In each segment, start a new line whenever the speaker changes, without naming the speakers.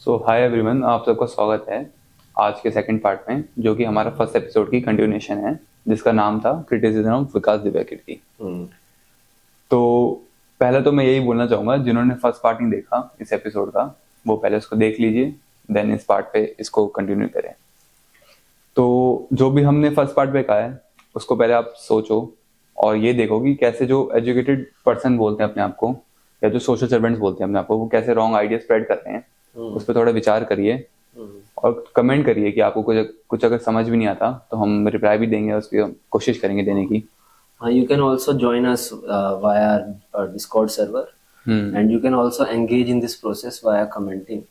सो hi everyone, आप सबका स्वागत है आज के सेकंड पार्ट में, जो कि हमारा फर्स्ट एपिसोड की कंटिन्यूएशन है, जिसका नाम था क्रिटिसिज्म ऑफ विकास दिव्याकीर्ति। तो पहले तो मैं यही बोलना चाहूंगा, जिन्होंने फर्स्ट पार्ट नहीं देखा इस एपिसोड का, वो पहले उसको देख लीजिए, देन इस पार्ट पे इसको कंटिन्यू करें। तो जो भी हमने फर्स्ट पार्ट पे कहा है उसको पहले आप सोचो और ये देखो कि कैसे जो एजुकेटेड पर्सन बोलते हैं अपने आप को, या जो सोशल सर्वेंट्स बोलते हैं अपने आप को, वो कैसे रॉन्ग आइडिया स्प्रेड कर रहे हैं। उस पर थोड़ा विचार करिए और कमेंट करिए कि आपको कुछ कुछ अगर समझ भी नहीं आता तो हम रिप्लाई भी देंगे, उसकी कोशिश करेंगे देने की।
You can also join us via our Discord server, and you can also engage in this process via commenting.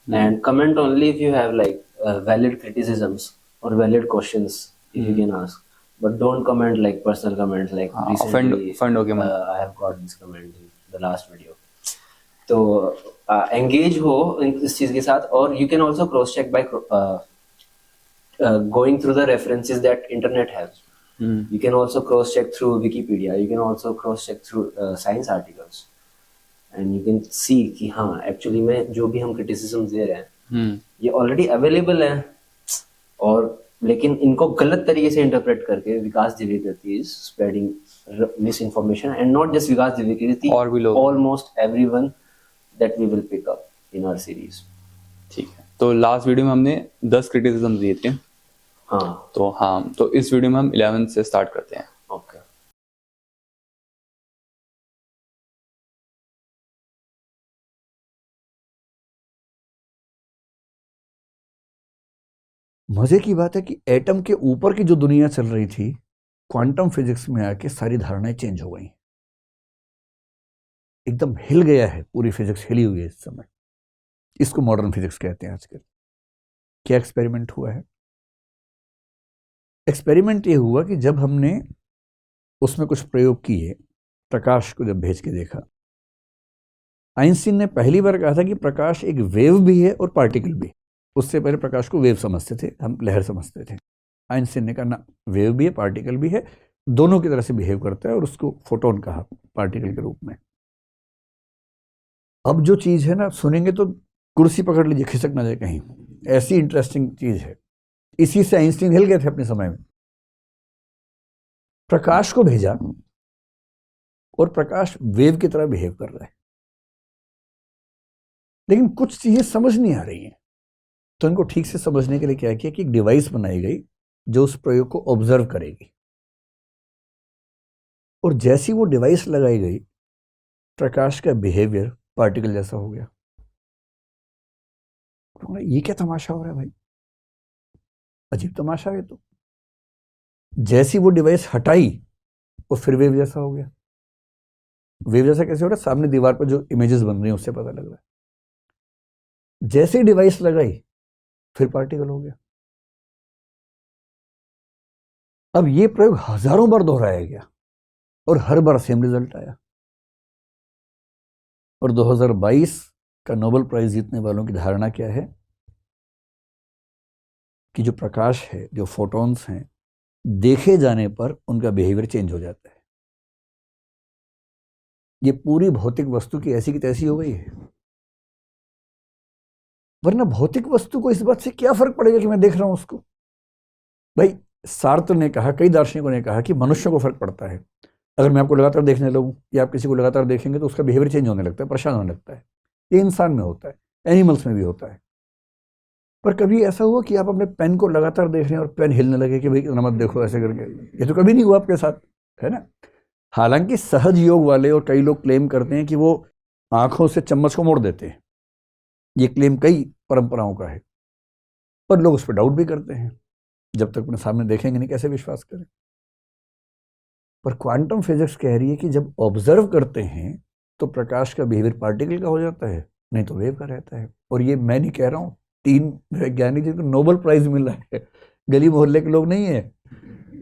And comment only if you have like valid criticisms or valid questions, if you can ask. But don't comment like personal comments like recently
offend होके मत।
I have got this comment in the last video. तो engage हो इस चीज के साथ, और you can also cross check by going through the references that internet has. You can also cross check through Wikipedia. You can also cross check through science articles, and you can see कि हाँ actually में जो भी हम criticism दे रहे हैं ये already available है, और लेकिन इनको गलत तरीके से interpret करके विकास दिव्याकीर्ति is spreading misinformation, and not just विकास दिव्याकीर्ति,
और भी लोग,
almost everyone that we will pick up in our series.
ठीक है, तो लास्ट वीडियो में हमने 10 क्रिटिसिज्म दिए थे।
हाँ,
तो इस वीडियो में हम 11 से स्टार्ट करते हैं।
ओके।
मजे की बात है कि एटम के ऊपर की जो दुनिया चल रही थी, क्वांटम फिजिक्स में आके सारी धारणाएं चेंज हो गई। एकदम हिल गया है, पूरी फिजिक्स हिली हुई है इस समय। इसको मॉडर्न फिजिक्स कहते हैं आजकल। क्या एक्सपेरिमेंट हुआ है? एक्सपेरिमेंट ये हुआ कि जब हमने उसमें कुछ प्रयोग किए, प्रकाश को जब भेज के देखा, आइंस्टीन ने पहली बार कहा था कि प्रकाश एक वेव भी है और पार्टिकल भी। उससे पहले प्रकाश को वेव समझते थे, हम लहर समझते थे। आइंस्टीन ने कहा ना, वेव भी है पार्टिकल भी है, दोनों की तरह से बिहेव करता है, और उसको फोटोन कहा पार्टिकल के रूप में। अब जो चीज है ना, सुनेंगे तो कुर्सी पकड़ लीजिए, खिसक ना जाए कहीं, ऐसी इंटरेस्टिंग चीज है। इसी से आइंस्टीन हिल गए थे अपने समय में। प्रकाश को भेजा और प्रकाश वेव की तरह बिहेव कर रहा है, लेकिन कुछ चीजें समझ नहीं आ रही हैं। तो इनको ठीक से समझने के लिए क्या किया कि एक डिवाइस बनाई गई जो उस प्रयोग को ऑब्जर्व करेगी। और जैसी वो डिवाइस लगाई गई, प्रकाश का बिहेवियर पार्टिकल जैसा हो गया। ये क्या तमाशा हो रहा है भाई, अजीब तमाशा है। तो जैसी वो डिवाइस हटाई, वो फिर वेव जैसा हो गया। वेव जैसा कैसे हो रहा है? सामने दीवार पर जो इमेजेस बन रही हैं उससे पता लग रहा है। जैसे डिवाइस लगाई, फिर पार्टिकल हो गया। अब ये प्रयोग हजारों बार दोहराया गया और हर बार सेम रिजल्ट आया। और 2022 का नोबेल प्राइज जीतने वालों की धारणा क्या है कि जो प्रकाश है, जो फोटॉन्स हैं, देखे जाने पर उनका बिहेवियर चेंज हो जाता है। ये पूरी भौतिक वस्तु की ऐसी की तैसी हो गई है। वरना भौतिक वस्तु को इस बात से क्या फर्क पड़ेगा कि मैं देख रहा हूं उसको? भाई, सार्त्र ने कहा, कई दार्शनिकों ने कहा कि मनुष्य को फर्क पड़ता है। अगर मैं आपको लगातार देखने लगूं या आप किसी को लगातार देखेंगे तो उसका बिहेवियर चेंज होने लगता है, परेशान होने लगता है। ये इंसान में होता है, एनिमल्स में भी होता है। पर कभी ऐसा हुआ कि आप अपने पेन को लगातार देख रहे हैं और पेन हिलने लगे कि भाई मत देखो ऐसे करके? ये तो कभी नहीं हुआ आपके साथ, है ना? हालांकि सहज योग वाले और कई लोग क्लेम करते हैं कि वो आंखों से चम्मच को मोड़ देते हैं। ये क्लेम कई परंपराओं का है, पर लोग उस पर डाउट भी करते हैं। जब तक अपने सामने देखेंगे नहीं, कैसे विश्वास करें? पर क्वांटम फिजिक्स कह रही है कि जब ऑब्जर्व करते हैं तो प्रकाश का बिहेवियर पार्टिकल का हो जाता है, नहीं तो वेव का रहता है। और ये मैं नहीं कह रहा हूं, 3 वैज्ञानिक जिनको नोबेल प्राइज मिला है, गली मोहल्ले के लोग नहीं है,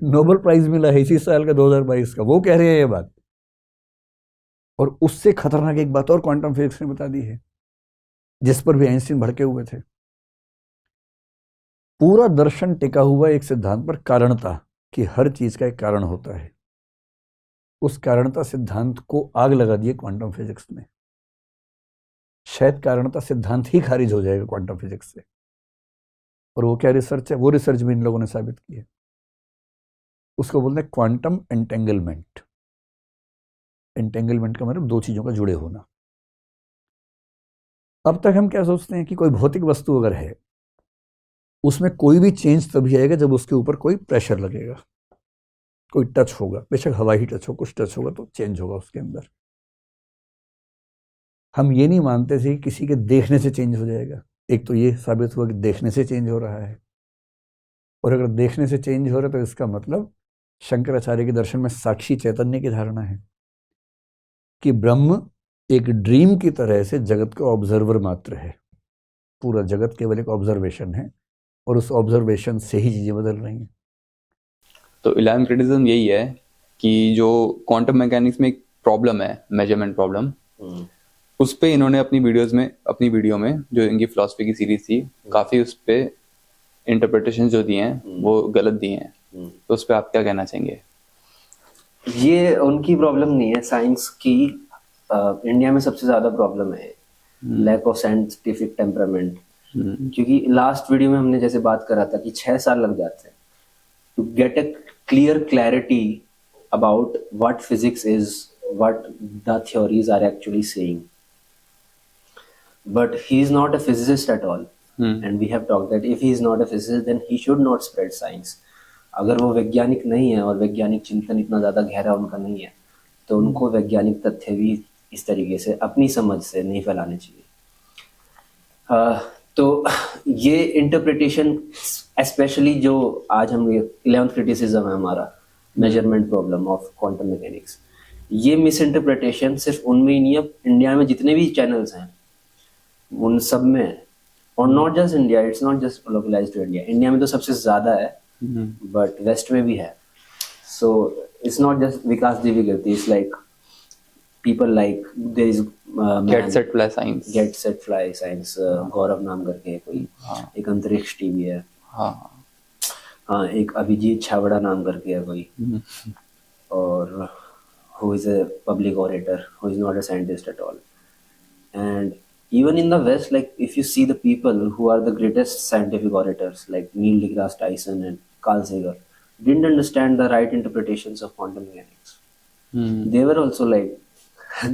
नोबेल प्राइज मिला है इसी साल का 2022 का, वो कह रहे हैं ये बात। और उससे खतरनाक एक बात और क्वांटम फिजिक्स ने बता दी है, जिस पर भी आइंस्टीन भड़के हुए थे। पूरा दर्शन टिका हुआ एक सिद्धांत पर, कारणता, कि हर चीज का एक कारण होता है। उस कारणता सिद्धांत को आग लगा दिए क्वांटम फिजिक्स ने। शायद कारणता सिद्धांत ही खारिज हो जाएगा क्वांटम फिजिक्स से। और वो क्या रिसर्च है? वो रिसर्च भी इन लोगों ने साबित की है। उसको बोलते हैं क्वांटम एंटेंगलमेंट। एंटेंगलमेंट का मतलब दो चीजों का जुड़े होना। अब तक हम क्या सोचते हैं कि कोई भौतिक वस्तु अगर है, उसमें कोई भी चेंज तभी आएगा जब उसके ऊपर कोई प्रेशर लगेगा, कोई टच होगा, बेशक हवा ही टच हो, कुछ टच होगा तो चेंज होगा उसके अंदर। हम ये नहीं मानते थे कि किसी के देखने से चेंज हो जाएगा। एक तो ये साबित हुआ कि देखने से चेंज हो रहा है, और अगर देखने से चेंज हो रहा है तो इसका मतलब शंकराचार्य के दर्शन में साक्षी चैतन्य की धारणा है कि ब्रह्म एक ड्रीम की तरह से जगत का ऑब्जर्वर मात्र है। पूरा जगत केवल एक ऑब्जर्वेशन है, और उस ऑब्जर्वेशन से ही चीजें बदल रही हैं।
तो इलाम क्रिटिसिज्म यही है कि जो क्वांटम मैकेनिक्स में एक प्रॉब्लम है, मेजरमेंट प्रॉब्लम, उस पे इन्होंने अपनी वीडियो में जो इनकी फिलॉसफी की सीरीज थी, काफी उस पे इंटरप्रिटेशन जो दिए हैं वो गलत दिए हैं। तो उस पे आप क्या कहना चाहेंगे?
ये उनकी प्रॉब्लम नहीं है, साइंस की इंडिया में सबसे ज्यादा प्रॉब्लम है लैक ऑफ साइंटिफिक टेम्परामेंट। क्योंकि लास्ट वीडियो में हमने जैसे बात करा था कि 6 साल लग जाते हैं to get a clear clarity about what physics is, what the theories are actually saying. But he is not a physicist at all. And we have talked that if he is not a physicist, then he should not spread science. अगर वो वैज्ञानिक नहीं है और वैज्ञानिक चिंतन इतना ज़्यादा गहरा उनका नहीं है, तो उनको वैज्ञानिक तथ्य भी इस तरीके से अपनी समझ से नहीं फैलाने चाहिए। तो ये इंटरप्रिटेशन, स्पेशली जो आज हम 11th क्रिटिसिज्म है हमारा, measurement problem of quantum mechanics, ये मिस इंटरप्रिटेशन सिर्फ उनमें ही नहीं है, इंडिया में जितने भी चैनल्स हैं उन सब में है। और not just India, it's not just localised to India. India में तो सबसे ज्यादा है, बट वेस्ट में भी है। So it's not just Vikas Divyakirti, it's like people like there is
get set fly science, Gaurav नाम करके कोई, एक अंतरिक्ष टीवी है, हाँ एक अभिजीत छावड़ा नाम करके है कोई, और who is a public orator, who is not a scientist at all. And even in the West, like if you see the people who are the greatest scientific orators, like Neil deGrasse Tyson and Carl Sagan, didn't understand the right interpretations of quantum mechanics. They were also like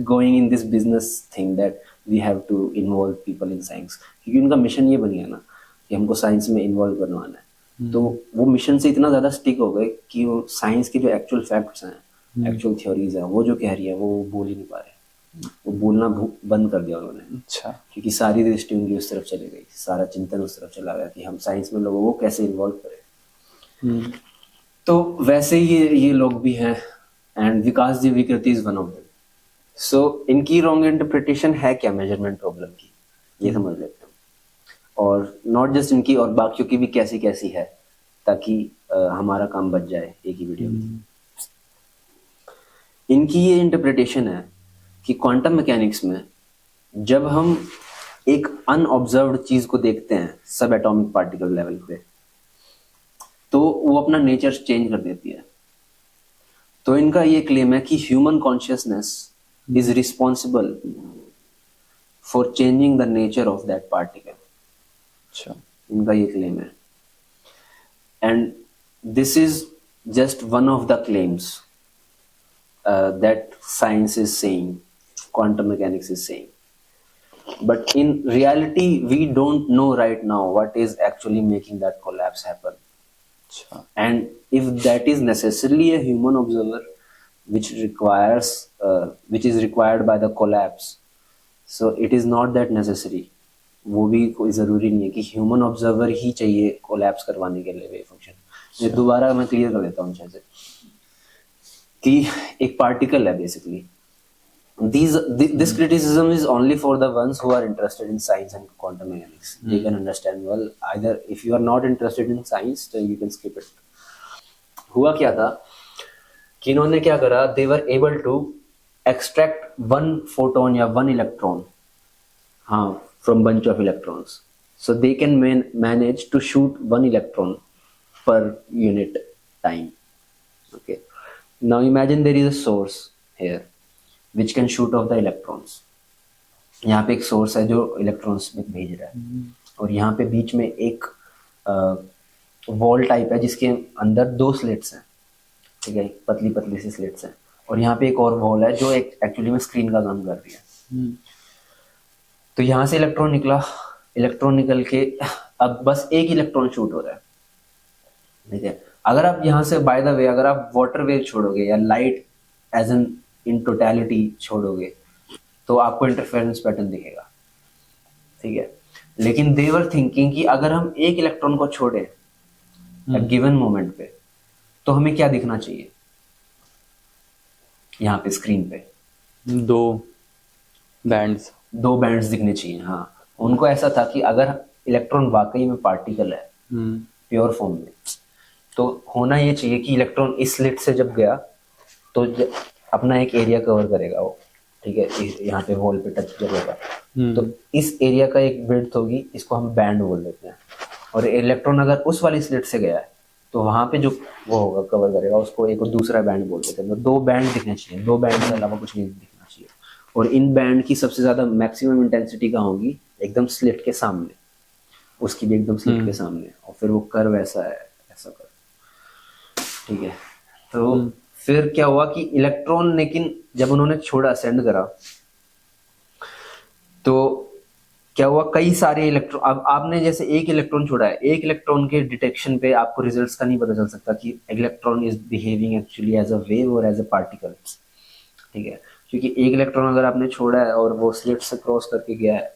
going in this business thing that we have to involve people in science. क्योंकि उनका mission ये बन गया ना कि हमको science में involve करवाना है। तो वो मिशन से इतना ज्यादा स्टिक हो गए कि वो साइंस के जो एक्चुअल फैक्ट्स हैं, एक्चुअल थ्योरीज हैं, वो जो कह रही है वो बोल ही नहीं पा रहे, वो बोलना बंद कर दिया उन्होंने। अच्छा।
क्योंकि सारी दृष्टि उनकी उस तरफ चली गई, सारा चिंतन उस तरफ चला गया कि हम साइंस में लोगों को कैसे इन्वॉल्व करें। तो वैसे ही ये लोग भी हैं, and Vikas Divyakirti is one of them. So इनकी रॉन्ग इंटरप्रिटेशन है क्या मेजरमेंट प्रॉब्लम की, ये समझ लेते हैं, और नॉट जस्ट इनकी, और बाकियों की भी कैसी कैसी है, ताकि हमारा काम बच जाए एक ही वीडियो में। इनकी ये इंटरप्रिटेशन है कि क्वांटम मैकेनिक्स में जब हम एक अनऑब्जर्व्ड चीज को देखते हैं सब एटॉमिक पार्टिकल लेवल पे, तो वो अपना नेचर चेंज कर देती है। तो इनका ये क्लेम है कि human consciousness is responsible for changing the nature of that particle.
अच्छा,
इनका ये क्लेम है, and this is just one of the claims that science is saying, quantum mechanics is saying. But in reality, we don't know right now what is actually making that collapse happen. And if that is necessarily a human observer, which is required by the collapse, so it is not that necessary. वो भी कोई जरूरी नहीं है कि human observer ही चाहिए collapse करवाने के लिए वेव फंक्शन। ये दोबारा मैं क्लियर कर देता हूँ जैसे कि एक पार्टिकल है basically. This criticism is only for the ones who are interested in science and quantum mechanics. They can understand well. Either if you are not interested in science, then you can skip it. हुआ क्या था कि इन्होंने क्या करा, they were able to extract one photon या one electron, हाँ, from bunch of electrons. So they can manage to shoot one electron per unit time. Okay. Now imagine there is a source here which can shoot off the electrons. यहाँ पे एक source है जो electrons में भेज रहा है, और यहाँ पे बीच में एक वॉल टाइप है जिसके अंदर 2 स्लिट्स हैं, ठीक है, पतली पतली सी स्लिट्स हैं, और यहाँ पे एक और वॉल है जो एक एक्चुअली में स्क्रीन का काम कर रही है। तो यहाँ से इलेक्ट्रॉन निकला, इलेक्ट्रॉन निकल के अब बस एक इलेक्ट्रॉन शूट हो रहा है, ठीक है। अगर आप यहाँ से बाय द वे अगर आप वाटर वेव छोड़ोगे या light as an in totality छोड़ोगे तो आपको इंटरफेरेंस पैटर्न दिखेगा, ठीक है। लेकिन दे वर थिंकिंग कि अगर हम एक इलेक्ट्रॉन को छोड़े गिवन मोमेंट पे तो हमें क्या दिखना चाहिए, यहाँ पे स्क्रीन पे
2 बैंड्स
दिखने चाहिए। हाँ, उनको ऐसा था कि अगर इलेक्ट्रॉन वाकई में पार्टिकल है प्योर फॉर्म में, तो होना ये चाहिए कि इलेक्ट्रॉन इस स्लिट से जब गया तो अपना एक एरिया कवर करेगा वो, ठीक है, यहाँ पे वॉल पे टच करेगा, तो इस एरिया का एक विड्थ होगी, इसको हम बैंड बोल देते हैं। और इलेक्ट्रॉन अगर उस वाली स्लिट से गया है तो वहां पे जो वो होगा कवर करेगा उसको एक दूसरा बैंड बोल देते हैं। तो 2 बैंड दिखने चाहिए, 2 बैंड के अलावा कुछ नहीं दिखना चाहिए। और इन बैंड की सबसे ज्यादा मैक्सिमम इंटेंसिटी कहाँ होगी, एकदम स्लिट के सामने, उसकी भी एकदम स्लिट के सामने, और फिर वो कर्व ऐसा है, ऐसा कर्व, ठीक है। तो फिर क्या हुआ कि इलेक्ट्रॉन, लेकिन जब उन्होंने छोड़ा, सेंड करा, तो क्या हुआ, कई सारे इलेक्ट्रॉन, अब आपने जैसे एक इलेक्ट्रॉन छोड़ा है, एक इलेक्ट्रॉन के डिटेक्शन पे आपको रिजल्ट्स का नहीं पता चल सकता कि electron is behaving actually as a wave और एज अ पार्टिकल, ठीक है। क्योंकि एक इलेक्ट्रॉन अगर आपने छोड़ा है और वो स्लिट से क्रॉस करके गया है,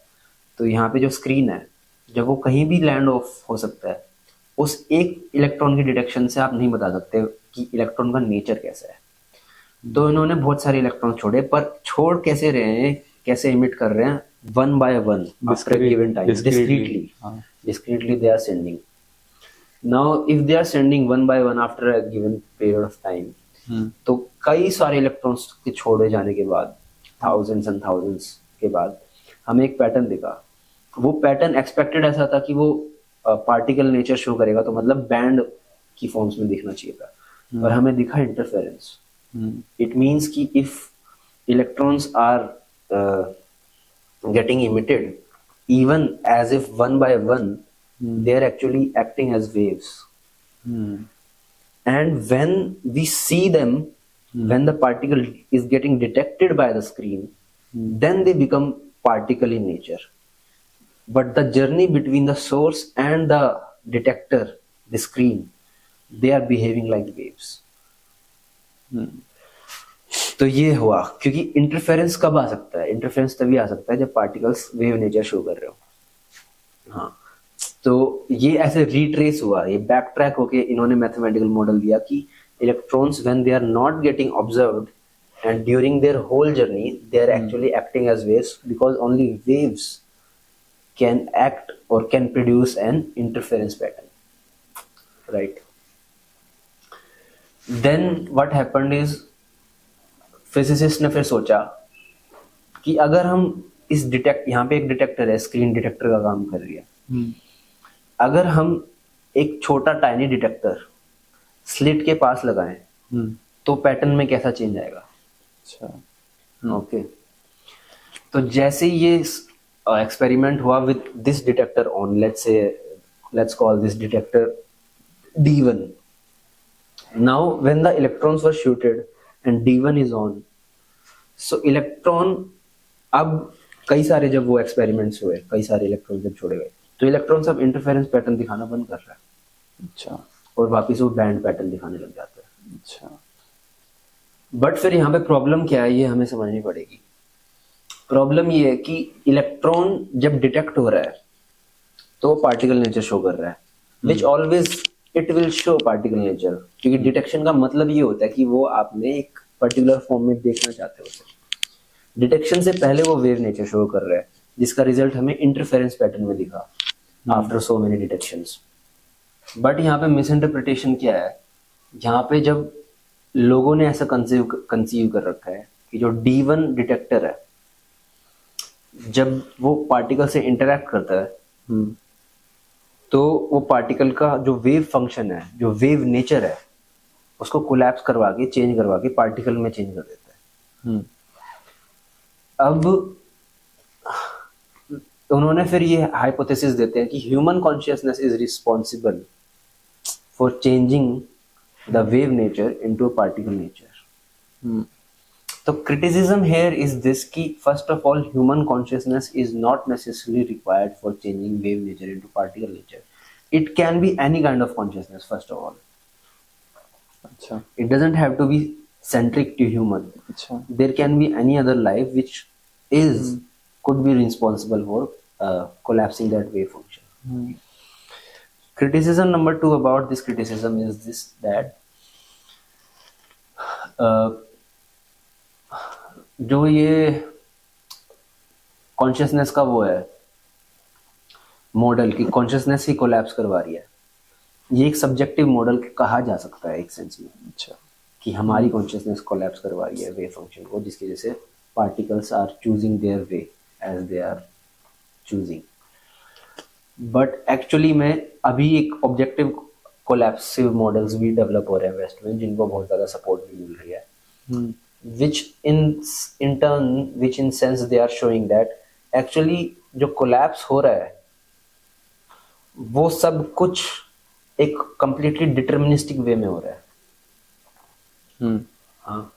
तो यहाँ पे जो स्क्रीन है, जब वो कहीं भी लैंड ऑफ हो सकता है, उस एक इलेक्ट्रॉन के डिटेक्शन से आप नहीं बता सकते कि इलेक्ट्रॉन का नेचर कैसा है। तो इन्होंने बहुत सारे इलेक्ट्रॉन छोड़े, पर छोड़ कैसे रहे हैं, कैसे इमिट कर रहे हैं, 1 by 1 after a given time, discretely they are sending. Now if they are sending 1 by 1 after a given period of time, तो कई सारे इलेक्ट्रॉन्स के छोड़े जाने के बाद, thousands and thousands के बाद, हमें एक पैटर्न दिखा। वो पैटर्न एक्सपेक्टेड ऐसा था कि वो पार्टिकल नेचर शो करेगा, तो मतलब बैंड की फॉर्म्स में दिखना चाहिए था, पर हमें दिखा इंटरफेरेंस। इट मीन्स कि if electrons are getting emitted even as if 1 by 1, they are actually acting as waves. And when we see them, when the particle is getting detected by the screen, then they become particle in nature. But the journey between the source and the detector, the screen, they are behaving like waves. तो ये हुआ, क्योंकि interference कब आ सकता है, interference तभी आ सकता है जब पार्टिकल्स वेव नेचर शो कर रहे हो। हाँ, तो ये ऐसे रिट्रेस हुआ, ये बैक ट्रैक होके इन्होंने मैथमेटिकल मॉडल दिया कि electrons when they are not getting observed and during their whole journey they are actually acting as waves, because only waves can act और can produce an interference pattern, right. Then what happened is, physicist ने फिर सोचा कि अगर हम इस यहाँ पे एक डिटेक्टर है, स्क्रीन डिटेक्टर का काम कर रही है, अगर हम एक छोटा टाइनी डिटेक्टर स्लिट के पास लगाएं तो पैटर्न में कैसा चेंज आएगा। अच्छा, ओके। तो जैसे ये एक्सपेरिमेंट हुआ with this detector on, let's call this detector D1. Now when the electrons were shooted and D1 is on, so electron, अब कई सारे जब वो एक्सपेरिमेंट्स हुए, कई सारे इलेक्ट्रॉन जब छोड़े गए, तो इलेक्ट्रॉन सब इंटरफेरेंस पैटर्न दिखाना बंद कर रहा है। अच्छा, और वापिस वो बैंड पैटर्न दिखाने लग जाता है। अच्छा, बट फिर यहाँ पे प्रॉब्लम क्या है, ये हमें समझनी पड़ेगी। प्रॉब्लम ये है कि इलेक्ट्रॉन जब डिटेक्ट हो रहा है तो पार्टिकल नेचर शो कर रहा है, which always it will show particle nature, क्योंकि डिटेक्शन का मतलब ये होता है कि वो आपने एक पर्टिकुलर फॉर्म में देखना चाहते हो। डिटेक्शन से पहले वो वेव नेचर शो कर रहा है, जिसका रिजल्ट हमें इंटरफेरेंस पैटर्न में दिखा after so many detections. But यहाँ पे मिस इंटरप्रिटेशन क्या है, यहाँ पे जब लोगों ने ऐसा कंसीव कर रखा है कि जो D1 डिटेक्टर है, जब वो पार्टिकल से इंटरेक्ट करता है तो वो पार्टिकल का जो वेव फंक्शन है, जो वेव नेचर है, उसको कोलैप्स करवा के, चेंज करवा के पार्टिकल में चेंज कर देता है। अब तो उन्होंने फिर ये हाइपोथेसिस देते हैं कि human consciousness is responsible for changing the wave nature into particle nature. तो criticism here is this कि first of all human consciousness is not necessarily required for changing wave nature into particle nature. It can be any kind of consciousness first of all.
अच्छा.
It doesn't have to be centric to human.
अच्छा.
There can be any other life which is could be responsible for collapsing that wave function. Criticism number 2 about this criticism is this that जो ये consciousness का वो है model की consciousness ही collapse करवा रही है, ये एक सब्जेक्टिव मॉडल कहा जा सकता है एक सेंस में. अच्छा. कि हमारी कॉन्शियसनेस कोलैप्स करवा रही है वेव फंक्शन को, जिसकी वजह से particles are choosing their way as they are choosing. But actually में अभी एक ऑब्जेक्टिव कोलैप्सिव मॉडल्स भी डेवलप हो रहे हैं वेस्ट में, जिनको बहुत ज़्यादा सपोर्ट भी मिल रही है. which in turn which in sense they are showing that actually जो collapse हो रहा है वो सब कुछ एक completely deterministic way में हो रहा है. हाँ,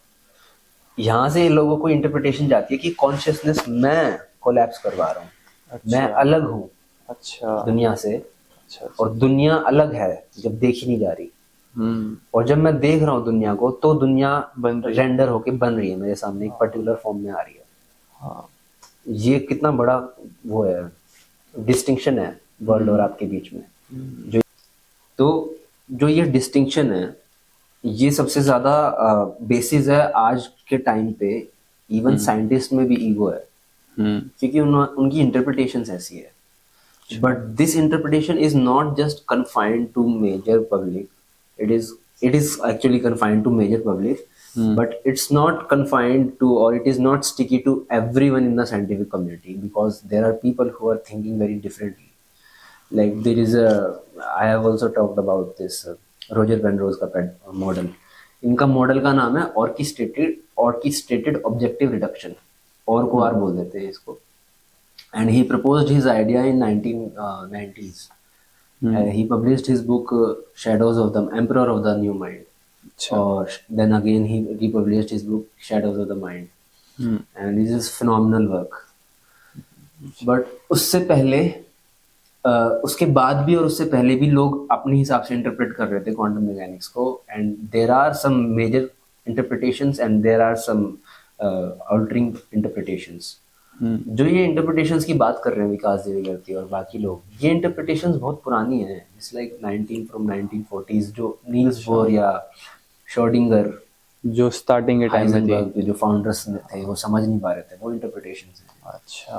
यहाँ से लोगों को इंटरप्रिटेशन जाती है कि कॉन्शियसनेस मैं कोलैप्स करवा रहा हूँ. अच्छा. मैं अलग हूँ. अच्छा. दुनिया से. अच्छा. और दुनिया अलग है जब देखी नहीं जा रही. और जब मैं देख रहा हूँ दुनिया को तो दुनिया रेंडर होके बन रही है मेरे सामने, एक पर्टिकुलर फॉर्म में आ रही है. हाँ. ये कितना बड़ा वो है डिस्टिंक्शन है वर्ल्ड और आपके बीच में. जो ये डिस्टिंक्शन है ये सबसे ज्यादा बेसिस है आज के टाइम पे. इवन साइंटिस्ट में भी ईगो है क्योंकि उनकी इंटरप्रिटेशन ऐसी है. But this interpretation is not just confined to major public. It is actually confined to major public, but it's not confined to, or it is not sticky to everyone in the scientific community, because there are people who are thinking very differently. Like there is I have also talked about this Roger Penrose का model. इनका model का नाम है orchestrated objective reduction, और को are बोल देते हैं इसको. And he proposed his idea in 1990s. He published his book Shadows of the Emperor of the New Mind. Or then again he republished his book Shadows of the Mind. And this is phenomenal work. But उससे पहले उसके बाद भी और उससे पहले भी लोग अपने हिसाब से इंटरप्रेट कर रहे थे क्वांटम मैकेनिक्स को. And there are some major interpretations and there are some altering interpretations. जो ये इंटरप्रिटेशंस की बात कर रहे हैं विकास देवीगर्ती और बाकी लोग, ये इंटरप्रिटेशंस बहुत पुरानी है. इट्स लाइक 1940s जो नील्स बोर या श्रोडिंगर
जो स्टार्टिंग के टाइम में थे,
जो फाउंडर्स थे, वो समझ नहीं पा रहे थे वो इंटरप्रिटेशंस हैं.
अच्छा.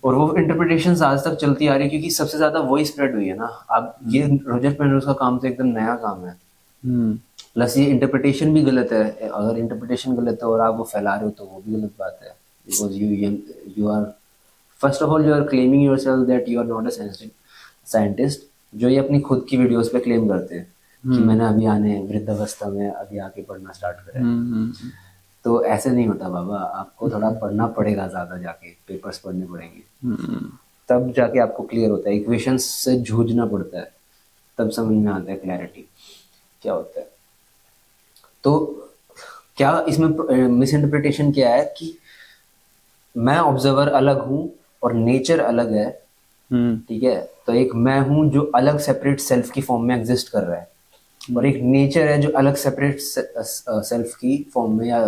और वो इंटरप्रिटेशंस आज तक चलती आ रही है क्योंकि सबसे ज्यादा वही स्प्रेड हुई है ना. अब ये रोजर पेनरोज का काम तो एकदम नया काम है. प्लस ये इंटरप्रिटेशन भी गलत है. अगर इंटरप्रिटेशन गलत है और आप वो फैला रहे हो तो वो भी गलत बात है. Because you are first of all you are claiming yourself that you are not a scientist. जो ये अपनी खुद की वीडियोस पे क्लेम करते हैं कि मैंने अभी आने वृद्धावस्था में अभी आके पढ़ना स्टार्ट करा है. तो ऐसे नहीं होता बाबा. आपको थोड़ा पढ़ना पड़ेगा, ज्यादा जाके पेपर्स पढ़ने पड़ेंगे, तब जाके आपको क्लियर होता है. इक्वेशंस से जूझना पड़ता है, तब समझ में आता है क्लैरिटी क्या होता है. तो क्या इसमें मिस इंटरप्रिटेशन क्या है कि मैं ऑब्जर्वर अलग हूँ और नेचर अलग है. ठीक है. तो एक मैं हूँ जो अलग सेपरेट सेल्फ की फॉर्म में एग्जिस्ट कर रहा है, और एक नेचर है जो अलग सेपरेट सेल्फ की फॉर्म में या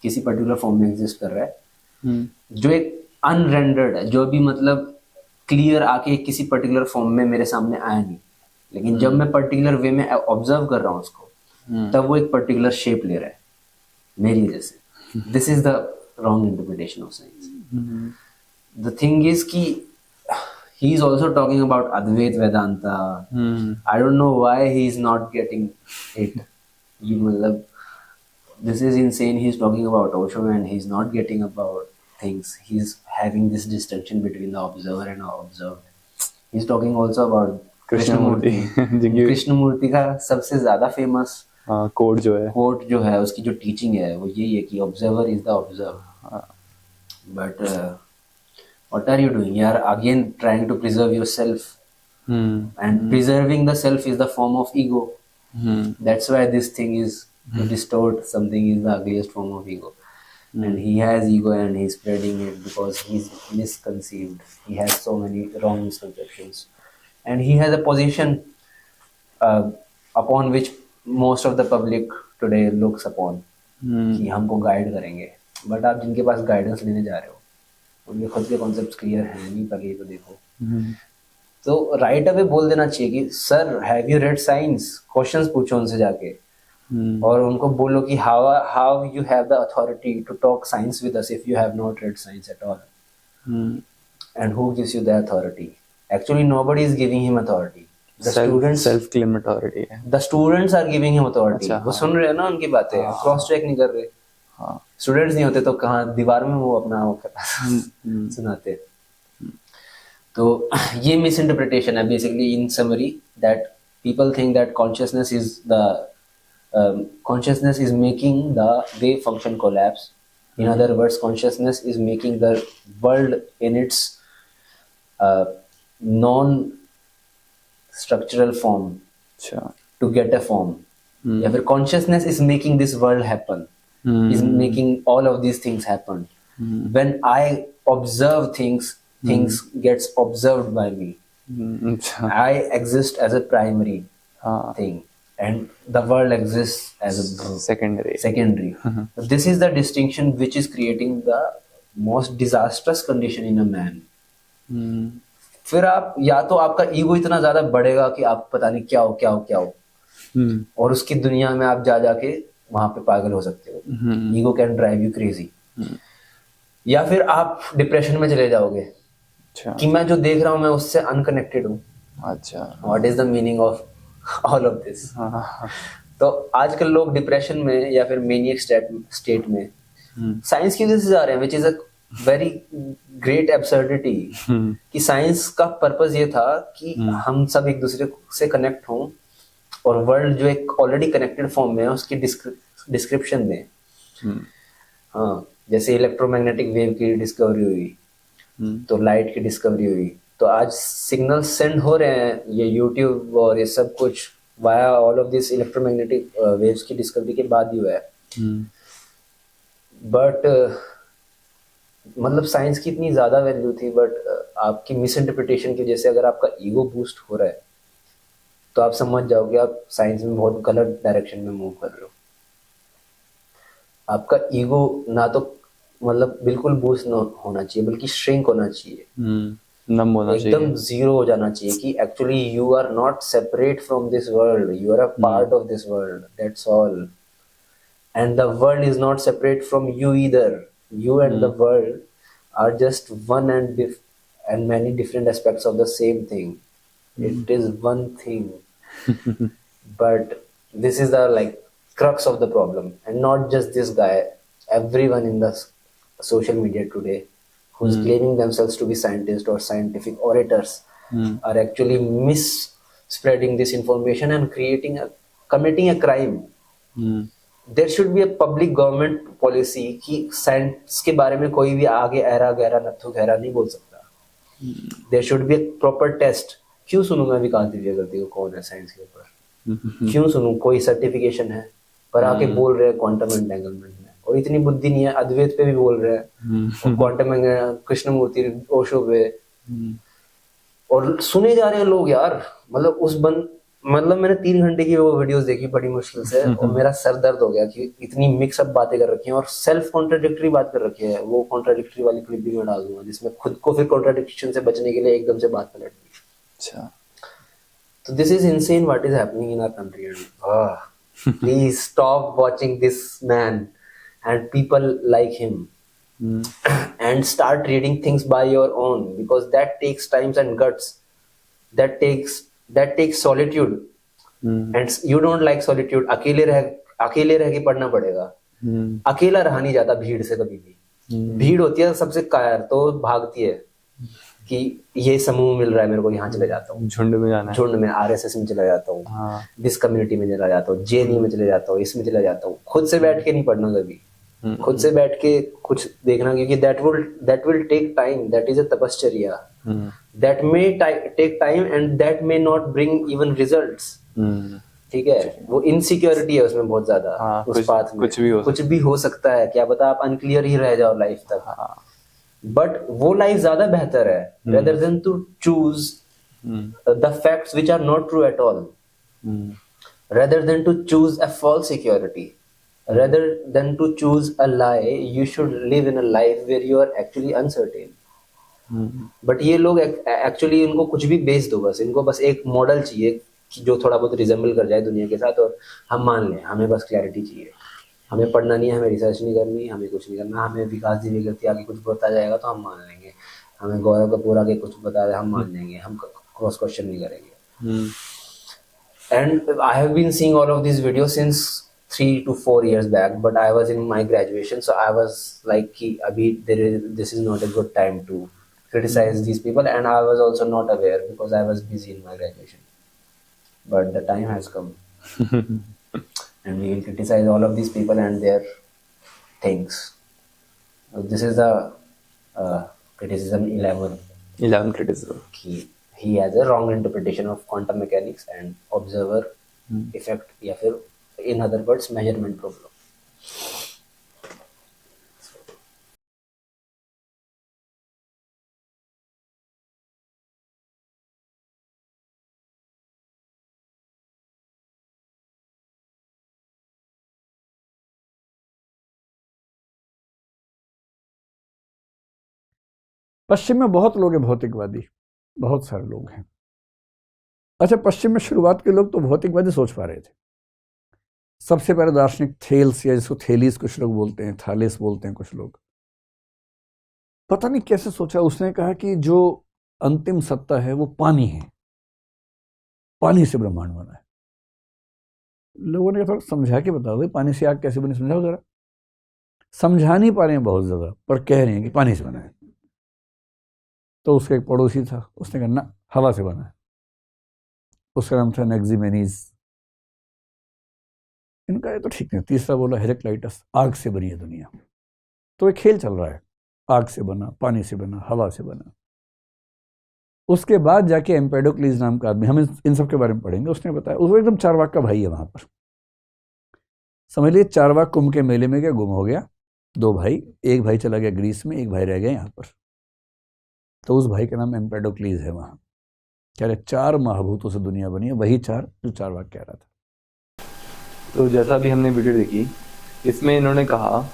किसी पर्टिकुलर फॉर्म में एग्जिस्ट कर रहा है, जो एक अनरेंडर्ड है, जो भी मतलब क्लियर आके किसी पर्टिकुलर फॉर्म में मेरे सामने आया नहीं. लेकिन जब मैं पर्टिकुलर वे में ऑब्जर्व कर रहा हूँ उसको, तब वो एक पर्टिकुलर शेप ले रहा है मेरी वजह से. This is the wrong interpretation of science. The thing is ki he is also talking about Advait Vedanta. I don't know why he is not getting it. This is insane. He's talking about Osho and he's not getting about things. He's having this distinction between the observer and observed. He's talking also about Krishnamurti. Krishnamurti का सबसे ज्यादा famous
quote
जो है उसकी जो teaching है वो यही है कि observer is the observe. But what are you doing? You are again trying to preserve yourself. And preserving the self is the form of ego. That's why this thing is to distort something is the ugliest form of ego. And he has ego and he's spreading it because he's misconceived. He has so many wrong misconceptions. And he has a position upon which most of the public today looks upon. कि हमको guide करेंगे. But आप जिनके पास guidance लेने जा रहे हो उनके खुद के कॉन्सेप्ट्स क्लियर हैं नहीं, पर ये तो देखो. तो राइट अवे बोल देना चाहिए कि sir have you read science, questions पूछो उनसे जाके. और उनको बोलो कि how you have the authority to talk science with us if you have not read science at all. And who gives you the authority? Actually nobody is giving him authority. The students
self claim authority है.
The students are giving him authority.
अच्छा,
वो सुन रहे हैं ना उनकी बातें, cross check नहीं कर रहे. स्टूडेंट्स नहीं होते तो कहाँ दीवार में वो अपना सुनाते. तो ये मिस इंटरप्रिटेशन है basically. In summary that people think that consciousness is making the way function collapse. In other words consciousness is making the world in its non structural form to get a form. या फिर consciousness is making this world happen, is making all of these things happen. When I observe things gets observed by me. I exist as a primary thing and the world exists as a secondary. This is the distinction which is creating the most disastrous condition in a man. फिर आप या तो आपका ego इतना ज्यादा बढ़ेगा कि आप पता नहीं क्या हो और उसकी दुनिया में आप जाके वहां पे पागल हो सकते हो. Ego can drive you crazy. या फिर आप डिप्रेशन में चले जाओगे कि मैं जो देख रहा हूँ मैं उससे अनकनेक्टेड हूँ. अच्छा, what is the meaning of all of this? तो आजकल लोग डिप्रेशन में या फिर मेनियक स्टेट में साइंस की वजह से जा रहे हैं, which is a very great absurdity. कि साइंस का पर्पस ये था कि हम सब एक दूसरे से कनेक्ट हों और वर्ल्ड जो एक ऑलरेडी कनेक्टेड फॉर्म में है उसकी डिस्क्रिप्शन दें. हाँ, जैसे इलेक्ट्रोमैग्नेटिक वेव की डिस्कवरी हुई तो लाइट की डिस्कवरी हुई, तो आज सिग्नल सेंड हो रहे हैं ये यूट्यूब और ये सब कुछ via all of this electromagnetic waves की डिस्कवरी के बाद ही हुआ है. बट मतलब साइंस की इतनी ज्यादा वैल्यू थी, बट आपकी मिस इंटरप्रिटेशन की वजह से अगर आपका ईगो बूस्ट हो रहा है तो आप समझ जाओगे आप साइंस में बहुत गलत डायरेक्शन में मूव कर रहे हो. आपका ईगो ना तो मतलब बिल्कुल बूस्ट न होना चाहिए बल्कि श्रिंक होना चाहिए,
नम होना चाहिए,
एकदम जीरो हो जाना चाहिए कि actually you are not separate from this world, you are a part of this world, that's all. And the world is not separate from you either. You and the world are just one and many different aspects of the same thing. It is one thing. But this is the crux of the problem. And not just this guy, everyone in the social media today who's claiming themselves to be scientists or scientific orators are actually spreading this information and committing a crime. There should be a public government policy कि science के बारे में कोई भी आगे ऐरा गहरा नत्थु गहरा नहीं बोल सकता. There should be a proper test. क्यों सुनूं मैं विकास दिव्याकृति को कौन है साइंस के ऊपर? क्यों सुनूं? कोई सर्टिफिकेशन है पर आके बोल रहे हैं क्वांटम एंटेंगलमेंट में, और इतनी बुद्धि नहीं है अद्वैत पे भी बोल रहे हैं, क्वांटम कृष्णमूर्ति ओशो पे, और सुने जा रहे हैं लोग यार. मतलब मैंने 3 घंटे की वो वीडियोस देखी बड़ी मुश्किल से और मेरा सर दर्द हो गया कि इतनी मिक्सअप बातें कर रखी हैं और सेल्फ कॉन्ट्राडिक्टरी बात कर रखी है. वो कॉन्ट्राडिक्टरी वाली क्लिप भी मैं डाल दूंगा जिसमें खुद को फिर कॉन्ट्राडिक्शन से बचने के लिए एकदम से बात पलट दी. अच्छा, तो this is insane what is happening in our country. Please stop watching this man and people like him and start reading things by your own, because that takes time and guts, that takes solitude. And you don't like solitude. अकेले रह के पढ़ना पड़ेगा. अकेला रहा नहीं जाता भीड़ से कभी भी. भीड़ होती है सबसे कायर तो भागती है कि ये समूह मिल रहा है मेरे को, यहाँ चले जाता हूँ,
झुंड में जाना है,
झुंड में आरएसएस में चला जाता हूँ, दिस कम्युनिटी में चला जाता हूँ, जेएनयू में चले जाता हूँ, इसमें चला जाता हूँ. खुद से बैठ के नहीं पढ़ना कभी. खुद से बैठ के कुछ देखना, क्योंकि that will take time, that is a तपश्चर्या, that may take time and that may not bring even results. ठीक है, वो इनसिक्योरिटी है उसमें बहुत ज्यादा, उस पाथ में कुछ भी हो सकता है, क्या पता आप अनक्लियर ही रह जाओ लाइफ तक, बट वो लाइफ ज्यादा बेहतर है rather than to choose the facts which are not true at all, rather than to choose a false security, rather than to choose a lie. You should live in a life where you are actually uncertain. But ये लोग actually इनको कुछ भी बेच दो, बस इनको बस एक मॉडल चाहिए कि जो थोड़ा बहुत रिजेंबल कर जाए दुनिया के साथ, और हम मान लें, हमें बस क्लैरिटी चाहिए, हमें पढ़ना नहीं है, हमें रिसर्च नहीं करनी, हमें कुछ नहीं करना, हमें विकास दिवेकर्ती आगे कुछ बता जाएगा तो हम मान लेंगे, हमें गौरव कपूर आगे कुछ बता दे हम मान लेंगे, हम क्रॉस क्वेश्चन नहीं करेंगे. And I have been seeing all of this video since 3 to 4 years back, but I was in my graduation, so I was like कि अभी this is not a good time to criticize these people, and I was also not aware because I was busy in my graduation. But the time has come, and we will criticize all of these people and their things. This is the criticism 11 criticism. He has a wrong interpretation of quantum mechanics and observer effect, या फिर in other words measurement problem.
पश्चिम में बहुत लोग हैं भौतिकवादी, बहुत सारे लोग हैं. अच्छा, पश्चिम में शुरुआत के लोग तो भौतिकवादी सोच पा रहे थे. सबसे पहले दार्शनिक थेल्स, या जिसको थेलीस कुछ लोग बोलते हैं, थालेस बोलते हैं कुछ लोग, पता नहीं कैसे सोचा, उसने कहा कि जो अंतिम सत्ता है वो पानी है, पानी से ब्रह्मांड बना है. लोगों ने थोड़ा समझा के बता दो पानी से आग कैसे बनी, समझाओ जरा. समझा नहीं पा रहे हैं बहुत ज्यादा, पर कह रहे हैं कि पानी से बना है. तो उसका एक पड़ोसी था, उसने कहा ना, हवा से बना है. उसका नाम था एनेक्सिमेनीज. इनका ये तो ठीक नहीं. तीसरा बोला हेरेक्लाइटस, आग से बनी है दुनिया. तो एक खेल चल रहा है, आग से बना, पानी से बना, हवा से बना. उसके बाद जाके एम्पेडोक्लीज नाम का आदमी, हम इन सब के बारे में पढ़ेंगे, उसने बताया, वो एकदम चारवाक का भाई है वहां पर. समझ लीजिए चारवाक कुंभ के मेले में क्या गुम हो गया. 2 भाई, एक भाई चला गया ग्रीस में, एक भाई रह गया यहाँ पर. तो उस भाई का नाम एम्पेडोक्लीज है. वहां कह रहे 4 महाभूतों से दुनिया बनी है, वही 4 जो चारवाक कह रहा था.
तो जैसा भी हमने वीडियो देखी, इसमें इन्होंने कहा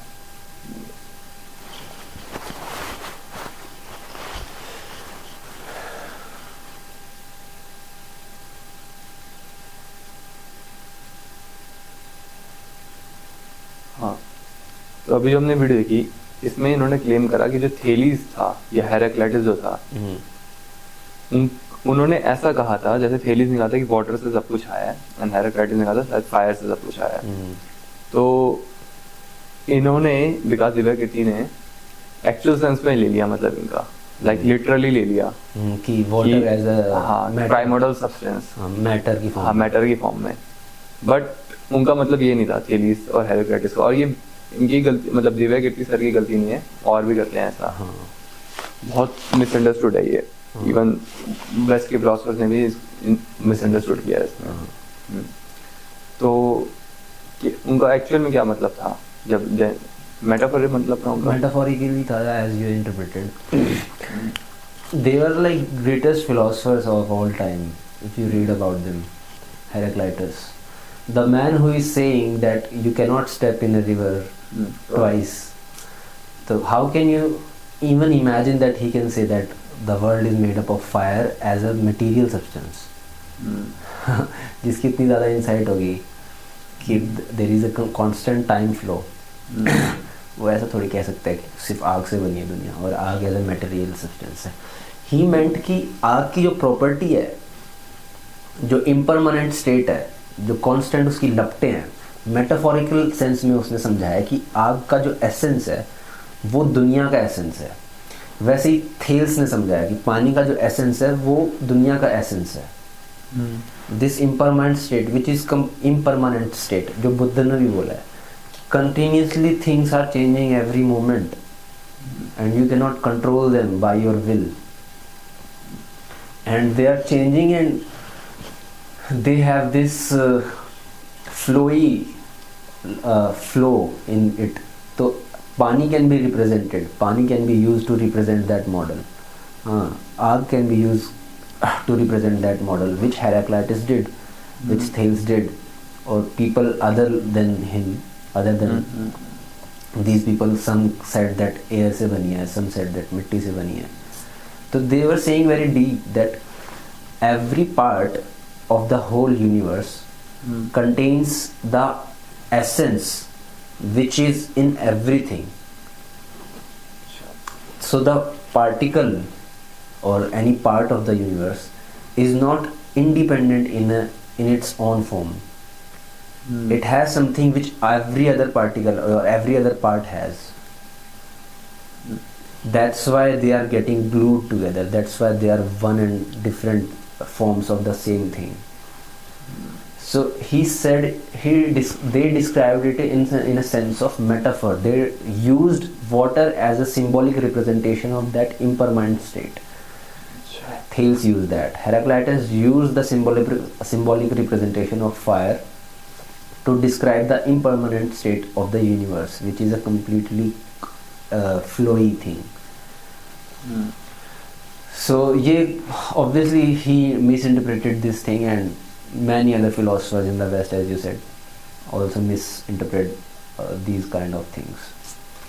हाँ, तो अभी जो हमने वीडियो देखी, इसमें इन्होंने क्लेम करा कि जो थेलीस था या हेराक्लिटस जो था, उन्होंने ऐसा कहा था, जैसे थेलीस ने कहा था कि वाटर से सब कुछ आया है, एंड हेराक्लिटस ने कहा था शायद फायर से सब कुछ आया है. तो इन्होंने, विकास दिव्याकीर्ति ने एक्चुअल सेंस में ले लिया, मतलब इनका लाइक लिटरली ले लिया
कि water as a
primordial substance,
matter की फॉर्म,
मैटर की फॉर्म में. बट उनका मतलब ये नहीं था थेलीस और हेराक्लिटस का. और ये इनकी गलती, मतलब दिव्याकीर्ति सर की गलती नहीं है, और भी करते हैं ऐसा. बहुत मिसअंडरस्टूड है ये. इवन वेस्ट के फिलोसफर्स ने भी मिसअंडरस्टूड किया है इसमें. तो उनका एक्चुअल में क्या मतलब था, जब मेटाफोरिक मतलब था उनका,
मेटाफोरिकली था as you interpreted. They were like greatest philosophers of all time if you read about them. Heraclitus, the man who is saying that you cannot step in a river twice. So how can you even imagine that he can say that the world is made up of fire as a material substance? जिसकी इतनी ज़्यादा insight होगी कि there is a constant time flow. वो ऐसा थोड़ी कह सकता है कि सिर्फ आग से बनी है दुनिया और आग एज a material substance है. He meant कि आग की जो प्रॉपर्टी है, जो impermanent state है, जो कांस्टेंट उसकी लपटें हैं, मेटाफोरिकल सेंस में उसने समझाया कि आग का जो एसेंस है वो दुनिया का एसेंस है. वैसे ही थेल्स ने समझाया कि पानी का जो एसेंस है वो दुनिया का एसेंस है. This impermanent state which is impermanent state, जो बुद्ध ने भी बोला है, continuously things are changing every moment, and you cannot control them by your will, and they are changing, and they have this flowy flow in it. So pani can be represented, pani can be used to represent that model. Aag can be used to represent that model, which Heraclitus did, which Thales did, or people other than him, other than these people. Some said that air se bani hai, some said that mitti se bani hai. So they were saying very deep that every part of the whole universe contains the essence which is in everything. So the particle or any part of the universe is not independent in its own form. It has something which every other particle or every other part has. That's why they are getting glued together. That's why they are one and different forms of the same thing. So he said they described it in a sense of metaphor. They used water as a symbolic representation of that impermanent state. Thales used that. Heraclitus used the symbolic representation of fire to describe the impermanent state of the universe, which is a completely flowy thing. So obviously he misinterpreted this thing, and many other philosophers in the West, as you said, also misinterpret these kind of things.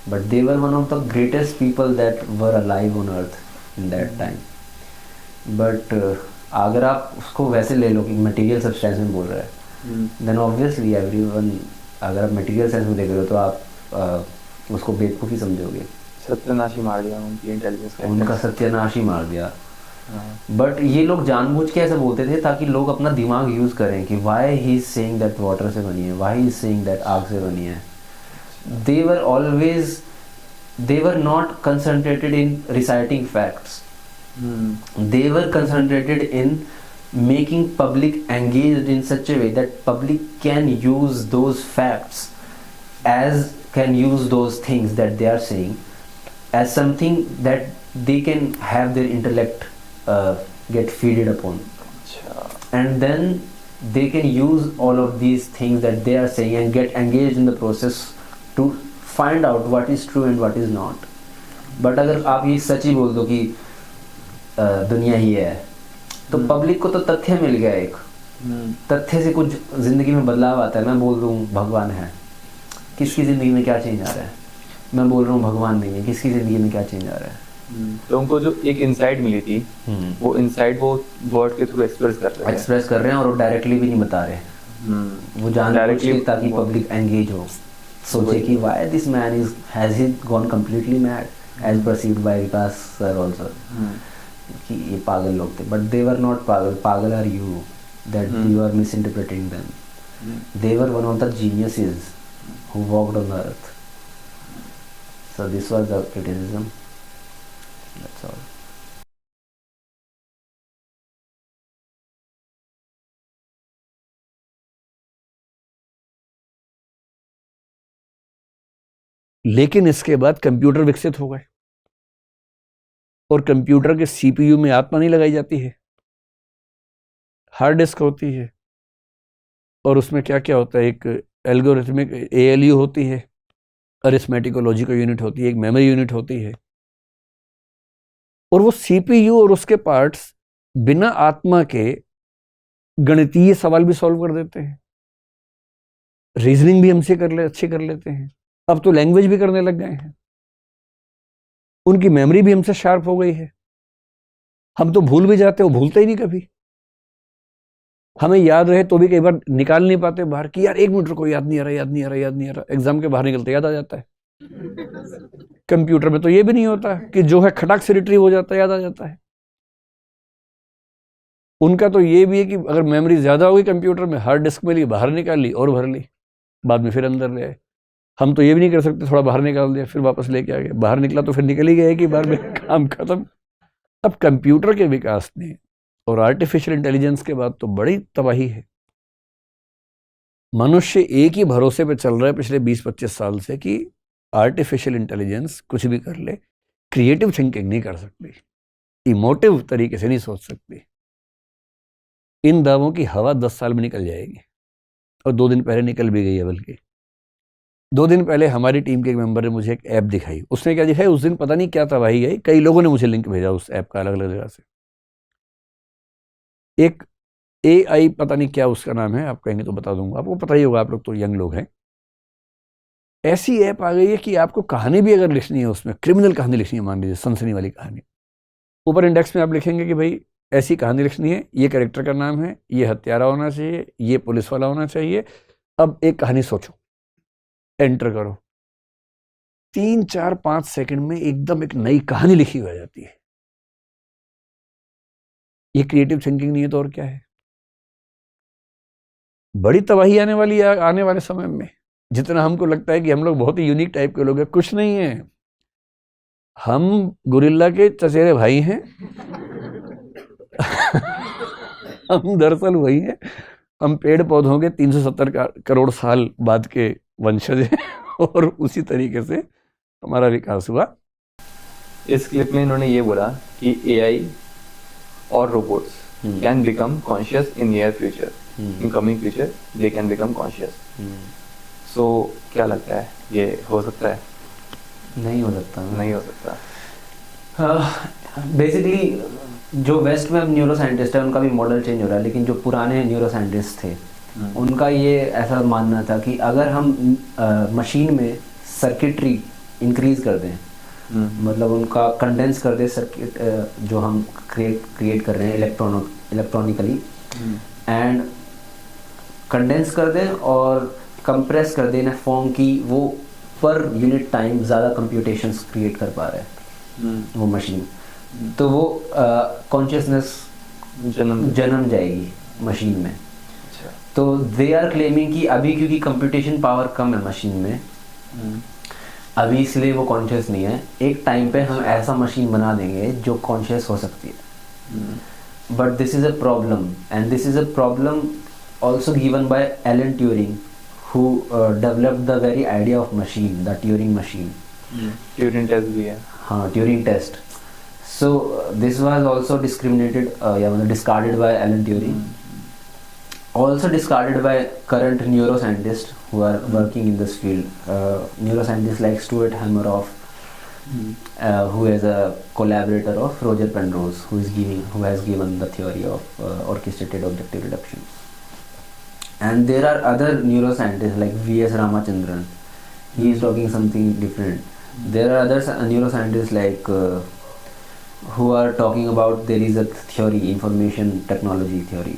But they were one of the greatest people that were alive on earth in that time. But अगर आप उसको वैसे ले लो कि material substance में बोल रहा है, देन ऑब्वियसली एवरीवन, अगर आप मटेरियल सेंस में देख रहे हो तो आप उसको बेवकूफ़ी समझोगे.
सत्यानाशी मार दिया उनकी इंटेलिजेंस का,
उनका सत्यानाशी मार दिया. बट ये लोग जानबूझ के ऐसे बोलते थे ताकि लोग अपना दिमाग यूज करें कि why he is saying that water से बनी है, why he is saying that आग से बनी है. they were not concentrated in reciting facts. They were concentrated in making public engaged in such a way that public can use those facts, as can use those things that they are saying as something that they can have their intellect get feeded upon, and then they can use all of these things that they are saying and get engaged in the process to find out what is true and what is not. But अगर आप ये सच ही बोल दो कि दुनिया ही है, तो public को तो तथ्य मिल गया. एक तथ्य से कुछ जिंदगी में बदलाव आता है. मैं बोल रहा हूँ भगवान है, किसकी जिंदगी में क्या चेंज आ रहा है? मैं बोल रहा हूँ भगवान नहीं है, किसकी जिंदगी में क्या चेंज आ रहा है?
तो उनको जो एक इनसाइट मिली थी, वो इनसाइट वो वर्ड के थ्रू एक्सप्रेस कर रहे हैं
और वो डायरेक्टली भी नहीं बता रहे. वो जान के ताकि पब्लिक एंगेज हो, सोचे कि why this man is has he gone completely mad as perceived by Vikas sir also, कि ये पागल लोग थे. बट दे वर नॉट पागल. पागल are you, that you are misinterpreting them. They were one of the geniuses who walked on the earth. So this was the criticism. That's all.
लेकिन इसके बाद कंप्यूटर विकसित हो गए, और कंप्यूटर के सीपीयू में आत्मा नहीं लगाई जाती है, हार्ड डिस्क होती है, और उसमें क्या क्या होता है, एक एल्गोरिथमिक ALU होती है, अरिथमेटिक और लॉजिकल यूनिट होती है, एक मेमोरी यूनिट होती है, और वो सीपीयू और उसके पार्ट्स बिना आत्मा के गणितीय सवाल भी सॉल्व कर देते हैं, रीजनिंग भी हमसे अच्छे कर लेते हैं. अब तो लैंग्वेज भी करने लग गए हैं. उनकी मेमोरी भी हमसे शार्प हो गई है. हम तो भूल भी जाते, वो भूलते ही नहीं कभी. हमें याद रहे तो भी कई बार निकाल नहीं पाते बाहर कि यार 1 मिनट रुको, याद नहीं आ रहा. एग्जाम के बाहर निकलते याद आ जाता है. कंप्यूटर में तो ये भी नहीं होता कि जो है खटाक से रिट्रीव हो जाता है, याद आ जाता है. उनका तो ये भी है कि अगर मेमोरी ज्यादा होगी कंप्यूटर में, हार्ड डिस्क में ली, बाहर निकाल ली और भर ली, बाद में फिर अंदर ले आए. हम तो ये भी नहीं कर सकते, थोड़ा बाहर निकाल दिया फिर वापस लेके आ गए. बाहर निकला तो फिर निकल ही गया कि बार में काम खत्म. अब कंप्यूटर के विकास ने और आर्टिफिशियल इंटेलिजेंस के बाद तो बड़ी तबाही है. मनुष्य एक ही भरोसे पे चल रहा है पिछले 20-25 साल से कि आर्टिफिशियल इंटेलिजेंस कुछ भी कर ले, क्रिएटिव थिंकिंग नहीं कर सकती, इमोटिव तरीके से नहीं सोच सकती। इन दावों की हवा 10 साल में निकल जाएगी, और 2 दिन पहले निकल भी गई है। बल्कि 2 दिन पहले हमारी टीम के एक मेंबर ने मुझे एक ऐप दिखाई। उसने क्या दिखाई, उस दिन पता नहीं क्या तबाही आई, कई लोगों ने मुझे लिंक भेजा उस ऐप का अलग अलग जगह से। एक AI, पता नहीं क्या उसका नाम है, आप कहेंगे तो बता दूंगा, आपको पता ही होगा, आप लोग तो यंग लोग हैं। ऐसी ऐप आ गई है कि आपको कहानी भी अगर लिखनी है, उसमें क्रिमिनल कहानी लिखनी है, मान लीजिए सनसनी वाली कहानी, ऊपर इंडेक्स में आप लिखेंगे कि भाई ऐसी कहानी लिखनी है, ये कैरेक्टर का नाम है, ये हत्यारा होना चाहिए, ये पुलिस वाला होना चाहिए, अब एक कहानी सोचो, एंटर करो, 3, 4, 5 सेकंड में एकदम एक नई कहानी लिखी हो जाती है। ये क्रिएटिव थिंकिंग नहीं है तो और क्या है? बड़ी तबाही आने वाली है आने वाले समय में। जितना हमको लगता है कि हम लोग बहुत ही यूनिक टाइप के लोग हैं, कुछ नहीं है। हम गोरिल्ला के चचेरे भाई हैं। हम दरअसल वही हैं, हम पेड़ पौधों के 370 करोड़ साल बाद के वंशज हैं, और उसी तरीके से हमारा विकास हुआ।
इस क्लिप में इन्होंने ये बोला कि AI और robots can become conscious in near future, in coming future they can become conscious. So क्या लगता है, ये हो सकता है?
नहीं हो सकता।
नहीं हो सकता।
बेसिकली जो वेस्ट में न्यूरो साइंटिस्ट है उनका भी मॉडल चेंज हो रहा है, लेकिन जो पुराने न्यूरो साइंटिस्ट थे उनका ये ऐसा मानना था कि अगर हम मशीन में सर्किटरी इंक्रीज कर दें, मतलब उनका कंडेंस कर दें सर्किट जो हम क्रिएट कर रहे हैं इलेक्ट्रॉनिकली, एंड कंडेंस कर दें और कंप्रेस कर दें फॉर्म की वो पर यूनिट टाइम ज़्यादा कंप्यूटेशंस क्रिएट कर पा रहे हैं वो मशीन, तो वो कॉन्शियसनेस जन्म जाएगी मशीन में। तो दे आर क्लेमिंग कि अभी क्योंकि कंप्यूटेशन पावर कम है मशीन में, अभी इसलिए वो कॉन्शियस नहीं है। एक टाइम पे हम ऐसा मशीन बना देंगे जो कॉन्शियस हो सकती है। But this is a problem, and this is a problem also given by Alan Turing, who developed the very idea of machine, the Turing machine.
Turing test भी है।
हाँ, Turing test. So this was also discriminated, discarded by Alan Turing. Also discarded by current neuroscientists who are working in this field. Neuroscientists like Stuart Hameroff, who is a collaborator of Roger Penrose, who has given the theory of orchestrated objective reduction. And there are other neuroscientists like V.S. Ramachandran. He is talking something different. There are other neuroscientists like who are talking about there is a theory, information technology theory,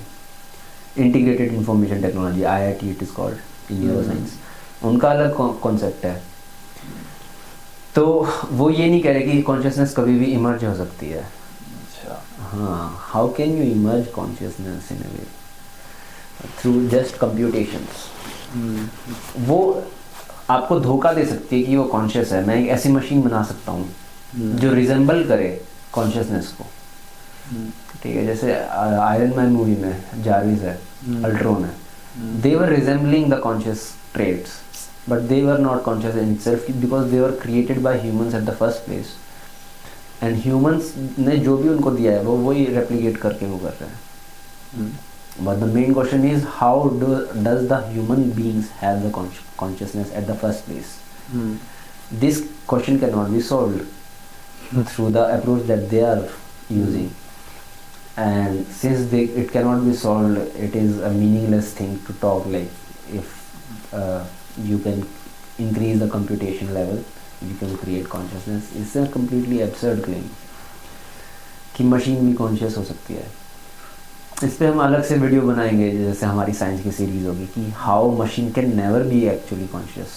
integrated information technology, IIT it is called in neuroscience. उनका अलग concept है। तो वो ये नहीं कह रहे कि कॉन्शियसनेस कभी भी इमर्ज हो सकती है।
अच्छा,
हाँ, how can you emerge consciousness in a way through just computations? वो आपको धोखा दे सकती है कि वो कॉन्शियस है। मैं एक ऐसी मशीन बना सकता हूँ जो रिजेंबल करे कॉन्शियसनेस को, ठीक है? जैसे आयरन मैन मूवी में जारविस है, अल्ट्रॉन है, they were resembling the conscious traits, but they were not conscious in itself, because they were created by humans at the first place, and humans ने जो भी उनको दिया है वो वही रेप्लिकेट करके वो कर रहे हैं। But the main question is, how does the human beings have the consciousness at the first place? This question cannot be solved through the approach that they are using, and since it cannot be solved, it is a meaningless thing to talk like if you can increase the computation level, you can create consciousness. It's a completely absurd claim कि machine भी conscious हो सकती है। इस पर हम अलग से वीडियो बनाएंगे, जैसे हमारी साइंस की सीरीज होगी कि how machine can never be actually conscious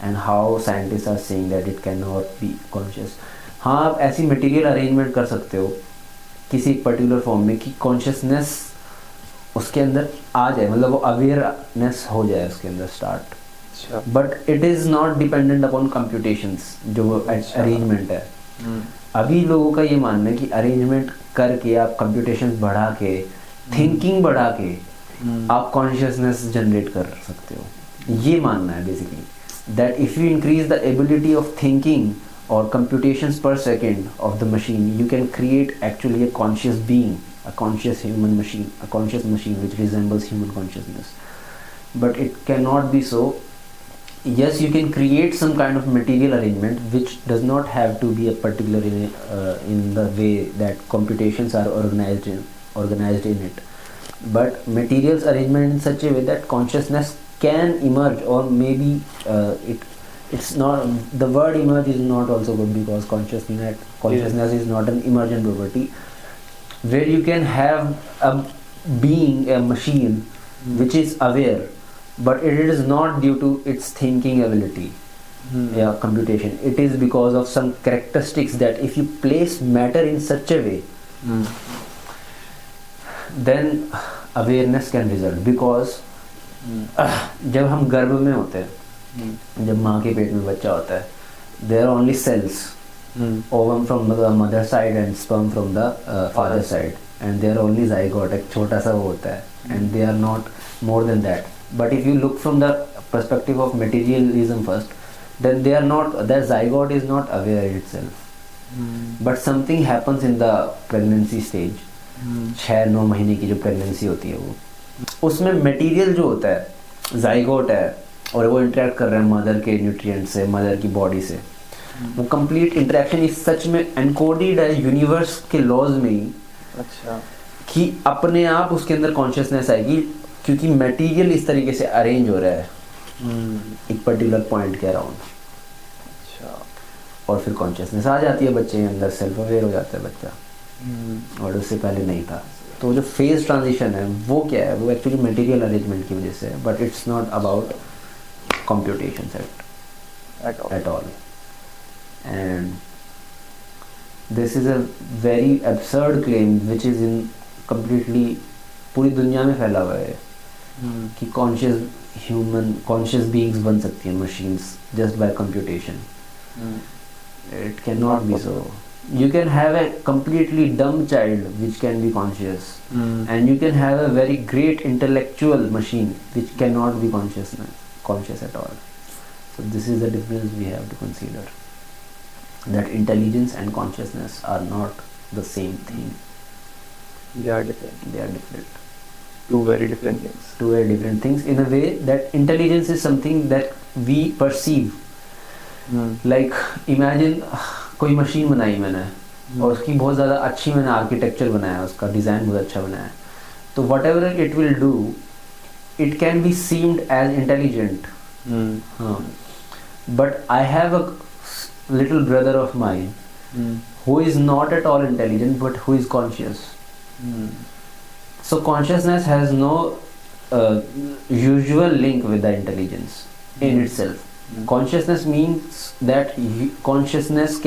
and how scientist are saying that it can not be conscious. हाँ, आप ऐसी मटेरियल अरेंजमेंट कर सकते हो किसी पर्टिकुलर फॉर्म में कि कॉन्शियसनेस उसके अंदर आ जाए, मतलब वो अवेयरनेस हो जाए उसके अंदर start, but it is not dependent upon computations जो अरेंजमेंट है। अभी लोगों का ये मानना है कि अरेंजमेंट करके आप कंप्यूटेशंस बढ़ा के, थिंकिंग बढ़ा के आप कॉन्शियसनेस जनरेट कर सकते हो। ये मानना है basically that if you increase the ability of thinking और computations per second of the machine, you can create actually a conscious being, a conscious human machine, a conscious machine which resembles human consciousness. But it cannot be so. Yes, you can create some kind of material arrangement which does not have to be a particular in the way that computations are organized in it, but materials arrangement in such a way that consciousness can emerge, or maybe it's not, the word emerge is not also good, because consciousness is not an emergent property, where you can have a being, a machine which is aware, but it is not due to its thinking ability. Yeah, computation, it is because of some characteristics that if you place matter in such a way, then awareness can result. Because जब हम गर्भ में होते हैं, जब माँ के पेट में बच्चा होता है, there are only cells, ovum from the mother side and sperm from the father side, and they are only zygote, एक छोटा सा वो होता है, and they are not more than that. But if you look from the perspective of materialism first, then they are not, that zygote is not aware itself, but something happens in the pregnancy stage. 6-9 महीने की जो pregnancy होती है, वो उसमें material जो होता है जाइगोट है, और वो इंटरेक्ट कर रहा है मदर के न्यूट्रिएंट से, मदर की बॉडी से, वो कंप्लीट इंटरेक्शन इस सच में एनकोडेड है यूनिवर्स के लॉज में ही।
अच्छा,
कि अपने आप उसके अंदर कॉन्शियसनेस आएगी, क्योंकि मटेरियल इस तरीके से अरेंज हो रहा है एक पर्टिकुलर पॉइंट के अराउंड।
अच्छा,
और फिर कॉन्शियसनेस आ जाती है बच्चे के अंदर, सेल्फ अवेयर हो जाता है बच्चा, और उससे पहले नहीं था। तो जो फेज ट्रांजिशन है वो क्या है, वो एक्चुअली मटेरियल अरेंजमेंट की वजह से है, but it's not about computation eight all. And this is a very absurd claim which is in completely पूरी दुनिया में फैला हुआ है, कि कॉन्शियस बीइंग्स बन सकती हैं machines just by computation. It cannot be so. You can have a completely dumb child which can be conscious, and you can have a very great intellectual machine which cannot be conscious at all. So this is the difference we have to consider, that intelligence and consciousness are not the same thing.
they are different.
They are different.
Two very different things.
Two very different things, in a way that intelligence is something that we perceive. Like imagine कोई machine बनाई मैंने, और उसकी बहुत ज़्यादा अच्छी मैंने architecture बनाया, उसका डिज़ाइन बहुत अच्छा बनाया, तो whatever it will do, it can be seemed as intelligent. हाँ, but I have a little brother of mine who is not at all intelligent but who is conscious. So consciousness has no usual link with the intelligence in itself. Consciousness means that consciousness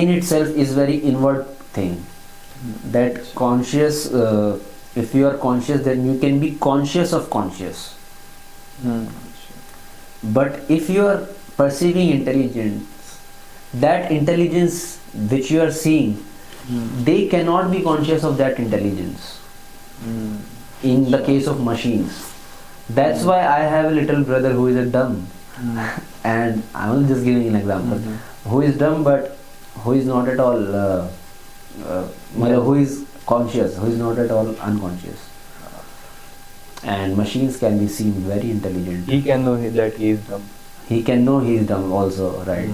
in itself is very inward thing. That conscious, if you are conscious, then you can be conscious of conscious. But if you are perceiving intelligence, that intelligence which you are seeing, they cannot be conscious of that intelligence. In the case of machines, that's why I have a little brother who is a dumb, and I'm just giving an example, who is dumb but who is not at all who is conscious, who is not at all unconscious. And machines can be seen very intelligent.
He can know that he is dumb.
He can know he is dumb also, right?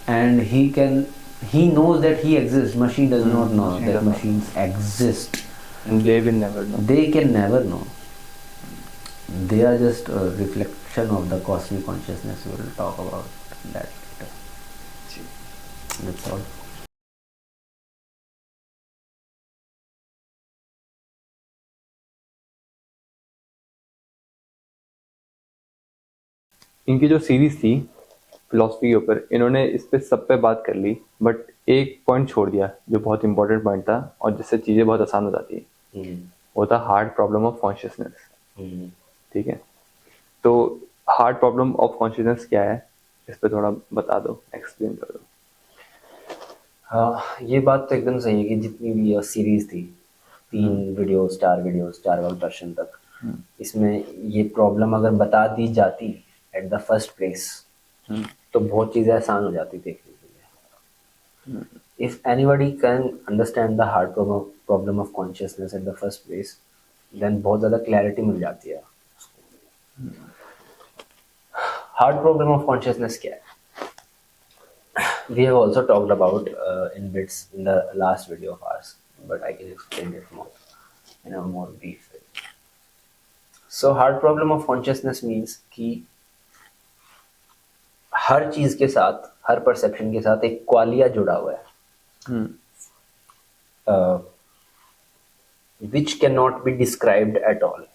And he knows that he exists. Machine does not know that machines exist.
And they will never know.
They can never know. They are just a reflection of the cosmic consciousness. We will talk about that later. That's all.
इनकी जो series थी philosophy के ऊपर, इन्होंने इस पे सब पे बात कर ली, बट एक पॉइंट छोड़ दिया जो बहुत इंपॉर्टेंट पॉइंट था और जिससे चीजें बहुत आसान हो जाती है। वो था हार्ड प्रॉब्लम ऑफ कॉन्शियसनेस। ठीक है, तो हार्ड प्रॉब्लम ऑफ कॉन्शियसनेस क्या है, इस पे थोड़ा बता दो, एक्सप्लेन कर दो।
हाँ, ये बात तो एकदम सही है कि जितनी भी सीरीज थी 3 वीडियोस 4 वीडियोस 4 वर्शन तक, इसमें ये प्रॉब्लम अगर बता दी जाती एट द फर्स्ट प्लेस तो बहुत चीज़ें आसान हो जाती देखने के लिए. If anybody can understand the hard problem of consciousness at the first place, then बहुत ज़्यादा क्लैरिटी मिल जाती है. हार्ड प्रॉब्लम ऑफ कॉन्शियसनेस क्या है? We have also talked about in bits in the last video of ours, but I can explain it more in a more brief way. So hard problem of consciousness means कि हर चीज के साथ, हर perception के साथ एक क्वालिया जुड़ा हुआ है, which cannot be described at all.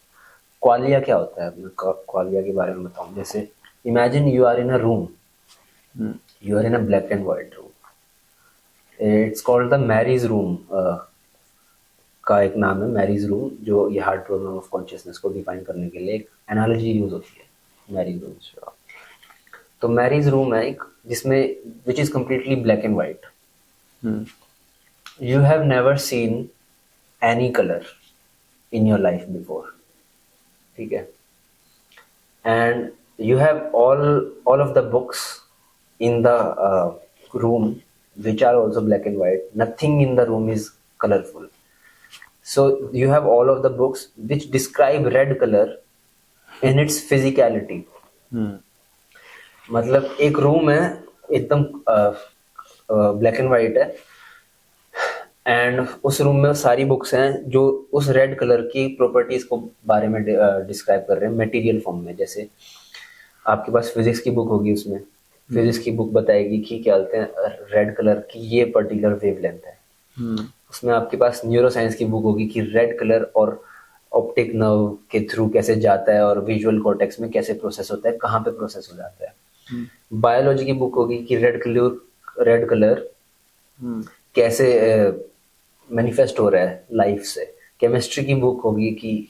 क्वालिया क्या होता है? मैं क्वालिया के बारे में बताऊं. जैसे imagine you are in a room. You are in a black and white room. It's called the Mary's room. का एक नाम है Mary's room, जो ये हार्ड प्रॉब्लम ऑफ कॉन्शियसनेस को डिफाइन करने के लिए एक एनालॉजी यूज होती है. Mary's room. तो Mary's room है एक जिसमें which is completely black and white. You have never seen any color in your life before. ठीक है. And you have all of the books in the room which are also black and white. Nothing in the room is colorful. So you have all of the books which describe red color in its physicality. मतलब एक room है एकदम black and white है, and उस room में सारी books हैं जो उस रेड कलर की प्रॉपर्टीज को बारे में डिस्क्राइब कर रहे हैं मटेरियल फॉर्म में. जैसे आपके पास फिजिक्स की बुक होगी, उसमें फिजिक्स की बुक बताएगी कि क्या बोलते हैं रेड कलर की ये पर्टिकुलर वेवलेंथ है. उसमें आपके पास न्यूरो साइंस की बुक होगी कि रेड कलर और ऑप्टिक नर्व के थ्रू कैसे जाता है और विजुअल कॉर्टेक्स में कैसे प्रोसेस होता है, कहाँ पे प्रोसेस हो जाता है. बायोलॉजी की बुक होगी कि रेड कलर कैसे मैनिफेस्ट हो रहा है लाइफ से. केमिस्ट्री की बुक होगी कि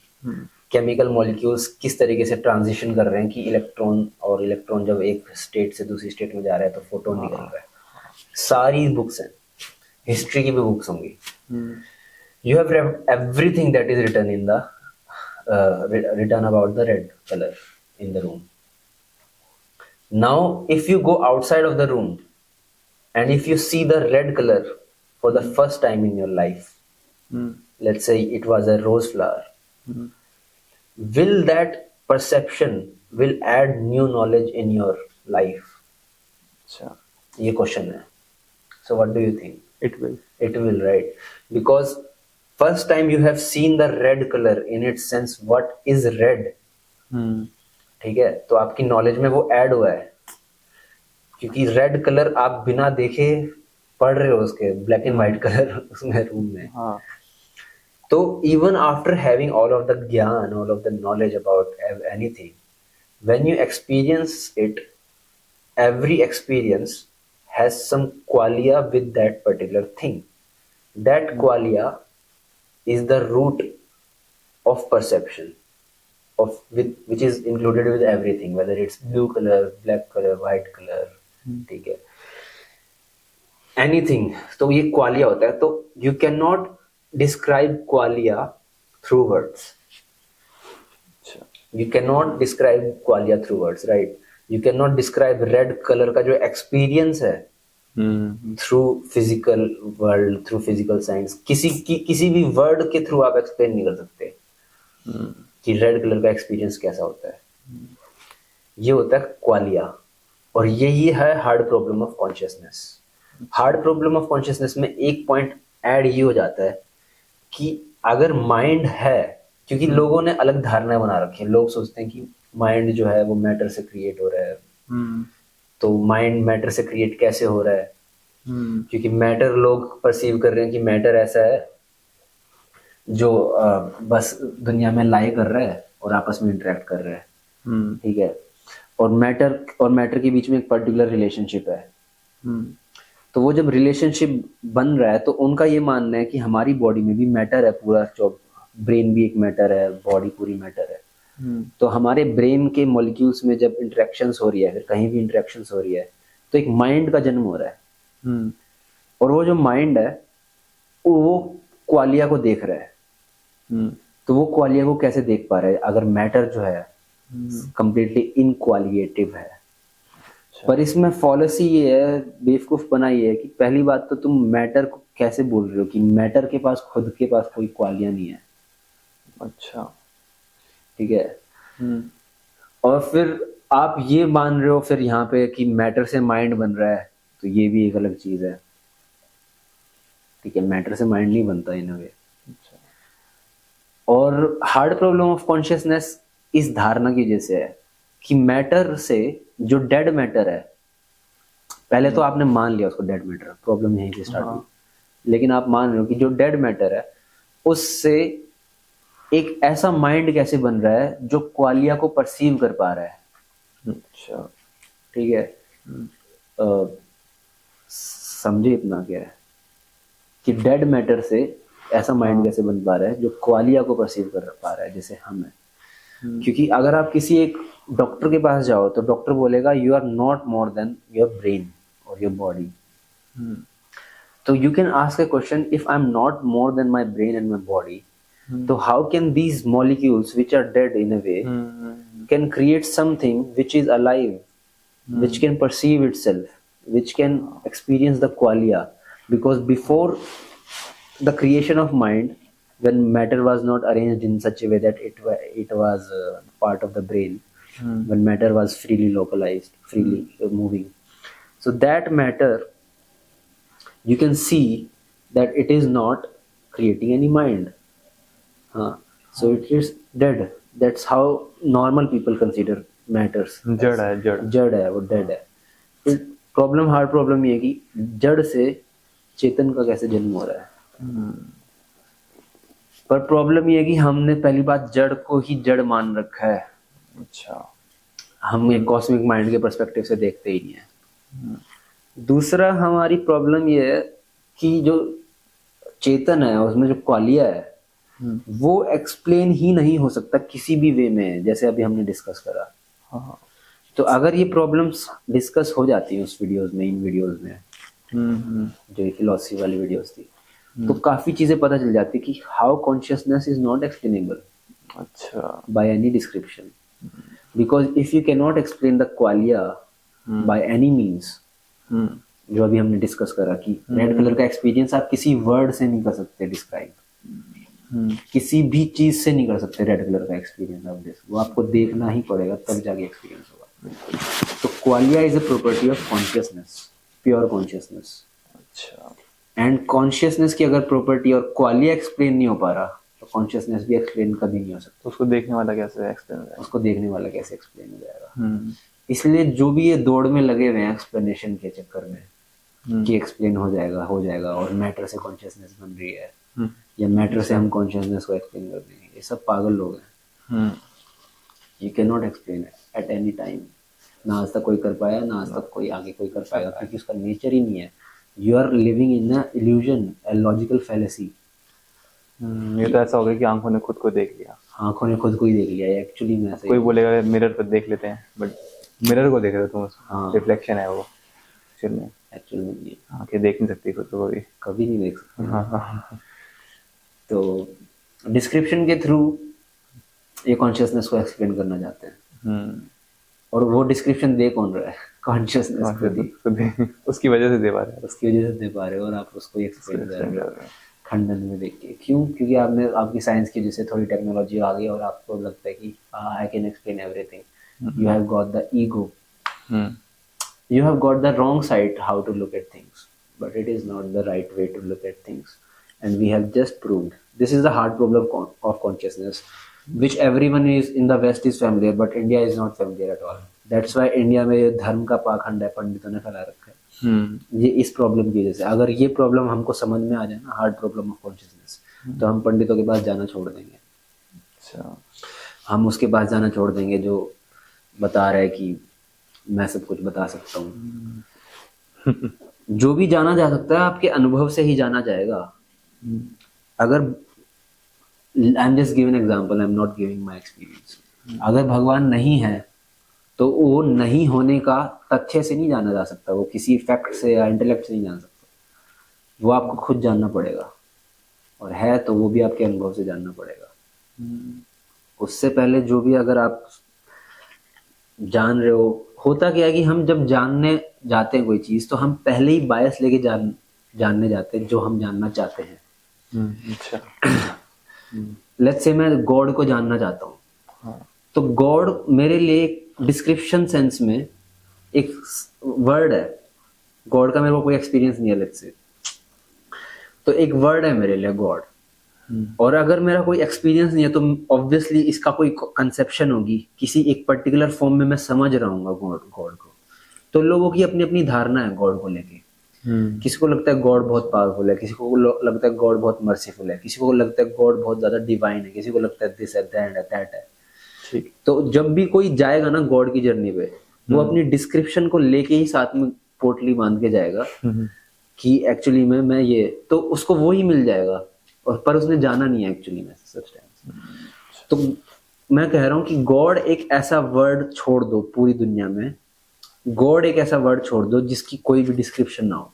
केमिकल मॉलिक्यूल्स किस तरीके से ट्रांजिशन कर रहे हैं, कि इलेक्ट्रॉन जब एक स्टेट से दूसरी स्टेट में जा रहा है तो फोटोन निकल रहा है. सारी बुक्स हैं. हिस्ट्री की भी बुक्स होंगी. You have everything that is written in the written about the red colour in the room. Now if you go outside of the room and if you see the red color for the first time in your life, let's say it was a rose flower, will that perception will add new knowledge in your life? ये question है. So what do you think?
It will.
It will, right? Because first time you have seen the red color in its sense, what is red? ठीक है, तो आपकी knowledge में वो add हुआ है, क्योंकि रेड कलर आप बिना देखे पढ़ रहे हो उसके ब्लैक एंड व्हाइट कलर उसमें रूम में. तो even after having all of the gyan, all of the knowledge about anything, when you experience it, every experience has some qualia with that particular thing. That qualia is the root of perception of which is included with everything, whether it's blue color, black color, white color, ठीक है, anything. तो ये क्वालिया होता है. तो you cannot describe क्वालिया through words. You cannot describe क्वालिया through words, right? You cannot describe red color का जो experience है through physical world, through physical science. किसी भी word के थ्रू आप explain नहीं कर सकते कि रेड कलर का एक्सपीरियंस कैसा होता है. ये होता है क्वालिया, और यही है hard problem of consciousness. Hard problem of consciousness में एक पॉइंट ऐड ये हो जाता है कि अगर माइंड है, क्योंकि लोगों ने अलग धारणा बना रखी है. लोग सोचते हैं कि माइंड जो है वो मैटर से क्रिएट हो रहा है. तो माइंड मैटर से क्रिएट कैसे हो रहा है? क्योंकि मैटर लोग परसीव कर रहे हैं कि मैटर ऐसा है जो बस दुनिया में लाई कर रहा है और आपस में इंटरेक्ट कर रहा है. ठीक है, और मैटर के बीच में एक पर्टिकुलर रिलेशनशिप है. तो वो जब रिलेशनशिप बन रहा है तो उनका ये मानना है कि हमारी बॉडी में भी मैटर है पूरा, जो ब्रेन भी एक मैटर है, बॉडी पूरी मैटर है. तो हमारे ब्रेन के मॉलिक्यूल्स में जब इंटरेक्शंस हो रही है, फिर कहीं भी इंटरेक्शंस हो रही है, तो एक माइंड का जन्म हो रहा है. और वो जो माइंड है वो क्वालिया को देख रहा है तो वो क्वालिया को कैसे देख पा रहे हैं अगर मैटर जो है कंप्लीटली इनक्वालिएटिव है। पर इसमें फॉलेसी ये है, बेवकूफपना ये है कि पहली बात तो तुम मैटर को कैसे बोल रहे हो कि मैटर के पास खुद के पास कोई क्वालिया नहीं है।
अच्छा,
ठीक है। और फिर आप ये मान रहे हो फिर यहाँ पे कि मैटर से माइंड बन रहा है, तो ये भी एक अलग चीज है। ठीक है, मैटर से माइंड नहीं बनता इन अ वे। और हार्ड प्रॉब्लम ऑफ कॉन्शियसनेस इस धारणा की वजह से है कि मैटर से जो डेड मैटर है, पहले तो आपने मान लिया उसको डेड मैटर, प्रॉब्लम यहीं से स्टार्ट हुई। लेकिन आप मान रहे हो कि जो डेड मैटर है उससे एक ऐसा माइंड कैसे बन रहा है जो क्वालिया को परसीव कर पा रहा है।
अच्छा,
ठीक है। समझे इतना क्या है कि डेड मैटर से ऐसा माइंड कैसे बन पा रहा है जो क्वालिया को परसीव कर पा रहा है, जैसे हम है। क्योंकि अगर आप किसी एक डॉक्टर के पास जाओ तो डॉक्टर बोलेगा you are not more than your brain और योर बॉडी। तो you can ask a question, if I am not more than my brain and my body, तो how can these molecules which are dead in a way can create something which is alive, which can perceive itself, which can experience the qualia? Because before the creation of mind, when matter was not arranged in such a way that it was part of the brain, when matter was freely localized, freely moving, so that matter you can see that it is not creating any mind. So it is dead. That's how normal people consider matters. जड़ है, वो dead है। फिर problem, hard problem ये है कि जड़ से चेतन का कैसे जन्म हो रहा है। पर प्रॉब्लम ये है कि हमने पहली बात जड़ को ही जड़ मान रखा है।
अच्छा,
हम एक कॉस्मिक माइंड के पर्सपेक्टिव से देखते ही नहीं है। दूसरा हमारी प्रॉब्लम ये है कि जो चेतन है उसमें जो क्वालिया है वो एक्सप्लेन ही नहीं हो सकता किसी भी वे में, जैसे अभी हमने डिस्कस करा। तो अगर ये प्रॉब्लम्स डिस्कस हो जाती हैं उस वीडियोस में, इन वीडियोस में जो फिलॉसफी वाली वीडियोस थी, तो काफी चीजें पता चल जाती कि how consciousness is not explainable
अच्छा
by any description, because if you can not explain the qualia by any means, जो अभी हमने डिस्कस करा कि रेड कलर का एक्सपीरियंस आप किसी वर्ड से नहीं कर सकते डिस्क्राइब, किसी भी चीज से नहीं कर सकते रेड कलर का एक्सपीरियंस ऑफ दिस, वो आपको देखना ही पड़ेगा तब जाके एक्सपीरियंस होगा। तो qualia is a property of consciousness, pure consciousness.
अच्छा,
एंड कॉन्शियसनेस की अगर प्रॉपर्टी और क्वालिया एक्सप्लेन नहीं हो पा रहा तो कॉन्शियसनेस भी एक्सप्लेन कभी नहीं हो सकता।
उसको देखने वाला कैसे एक्सप्लेन हो जाएगा?
उसको देखने वाला कैसे एक्सप्लेन हो जाएगा? इसलिए जो भी ये दौड़ में लगे हुए हैं एक्सप्लेनेशन के चक्कर में कि एक्सप्लेन हो जाएगा और मैटर से कॉन्शियसनेस बन रही है या मैटर से हम कॉन्शियसनेस को एक्सप्लेन कर देंगे, ये सब पागल लोग हैं। You can not explain at any time. ना आज तक कोई कर पाया, ना आज तक कोई आगे कोई कर पाएगा, क्योंकि उसका नेचर ही नहीं है। You are living in a illusion, a logical fallacy.
ये तो ऐसा हो गया कि आंखों ने खुद को देख लिया।
आंखों ने खुद को ही देख लिया है एक्चुअली में। ऐसा
कोई बोलेगा मिरर पर देख लेते हैं, बट मिरर को देख रहे हो तुम,
हाँ,
रिफ्लेक्शन है वो
एक्चुअल में ये
आंखें देख नहीं सकती खुद को,
कभी नहीं देख सकती।
हाँ।
तो डिस्क्रिप्शन के थ्रू ये कॉन्शियसनेस को एक्सप्लेन करना चाहते हैं, और वो डिस्क्रिप्शन दे कौन रहा है? कॉन्शियसनेस को
उसकी वजह से दे पा रहे हैं,
उसकी वजह से दे पा रहे हो, और आप उसको एक्सप्लेन कर रहे हो खंडन में देख के। क्यों? क्योंकि आपकी साइंस की वजह से थोड़ी टेक्नोलॉजी आ गई और आपको लगता है कि I can explain everything. You have got the ego, you have got the wrong side how to look at things, but it is not the right way to look at things, and we have just proved this is the hard problem of consciousness, which everyone is in the West is familiar, but India is not familiar at all. That's why India में ये धर्म का पाखंड है पंडितों ने फैला रखा है। ये इस प्रॉब्लम की वजह से। अगर ये प्रॉब्लम हमको समझ में आ जाए ना, हार्ड प्रॉब्लम ऑफ कॉन्शियसनेस, तो हम पंडितों के पास जाना छोड़ देंगे।
अच्छा,
हम उसके पास जाना छोड़ देंगे जो बता रहा है कि मैं सब कुछ बता सकता हूँ। जो भी जाना जा सकता है आपके अनुभव से ही जाना जाएगा। अगर I am just giving example, I am not giving my experience. अगर भगवान नहीं है तो वो नहीं होने का तथ्य से नहीं जाना जा सकता, वो किसी फैक्ट से या इंटेलेक्ट से नहीं जान सकता, वो आपको खुद जानना पड़ेगा। और है तो वो भी आपके अनुभव से जानना पड़ेगा। उससे पहले जो भी अगर आप जान रहे हो, होता क्या है कि हम जब जानने जाते हैं कोई चीज तो हम पहले ही बायस लेके जानने जाते हैं जो हम जानना चाहते हैं।
अच्छा।
लेट्स से मैं गॉड को जानना चाहता हूँ,
हाँ।
तो गॉड मेरे लिए डिस्क्रिप्शन सेंस में एक वर्ड है। गॉड का मेरे को कोई एक्सपीरियंस नहीं है लेट्स से, तो एक वर्ड है मेरे लिए गॉड। और अगर मेरा कोई एक्सपीरियंस नहीं है तो ऑब्वियसली इसका कोई कंसेप्शन होगी, किसी एक पर्टिकुलर फॉर्म में मैं समझ रहा हूँ गॉड को। तो लोगों की अपनी अपनी धारणा है गॉड को लेके। किसी को लगता है गॉड बहुत पावरफुल है, किसी को लगता है गॉड बहुत मर्सीफुल है, किसी को लगता है गॉड बहुत ज्यादा डिवाइन है, किसी को लगता है दिस है दैट है।
ठीक।
तो जब भी कोई जाएगा ना गॉड की जर्नी पे, वो अपनी डिस्क्रिप्शन को लेके ही साथ में पोटली बांध के जाएगा कि एक्चुअली में मैं ये, तो उसको वो ही मिल जाएगा, और पर उसने जाना नहीं है एक्चुअली में सब्सटेंस। तो मैं कह रहा हूँ कि गॉड एक ऐसा वर्ड छोड़ दो पूरी दुनिया में, गॉड एक ऐसा वर्ड छोड़ दो जिसकी कोई भी डिस्क्रिप्शन ना हो।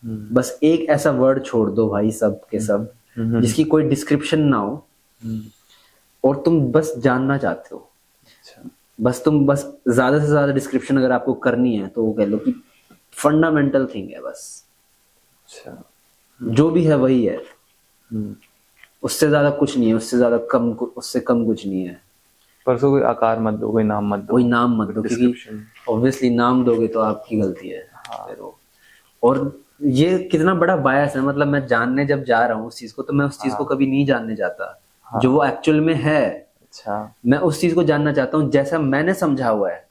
बस एक ऐसा वर्ड छोड़ दो भाई, सब के सब जिसकी कोई डिस्क्रिप्शन ना हो, और तुम बस जानना चाहते हो। बस तुम बस ज्यादा से ज्यादा डिस्क्रिप्शन अगर आपको करनी है तो वो कह लो कि फंडामेंटल थिंग है बस।
अच्छा।
जो भी है वही है, उससे ज्यादा कुछ नहीं है, उससे ज्यादा कम, उससे कम कुछ नहीं है।
पर उसको कोई आकार मत दो, कोई नाम मत दो।
कोई नाम मत दो, क्योंकि ऑब्वियसली नाम दोगे तो आपकी गलती है। और ये कितना बड़ा बायस है, मतलब मैं जानने जब जा रहा हूँ उस चीज को, तो मैं उस चीज को कभी नहीं जानने जाता जो वो एक्चुअल में है।
अच्छा।
मैं उस चीज को जानना चाहता हूँ जैसा मैंने समझा हुआ है।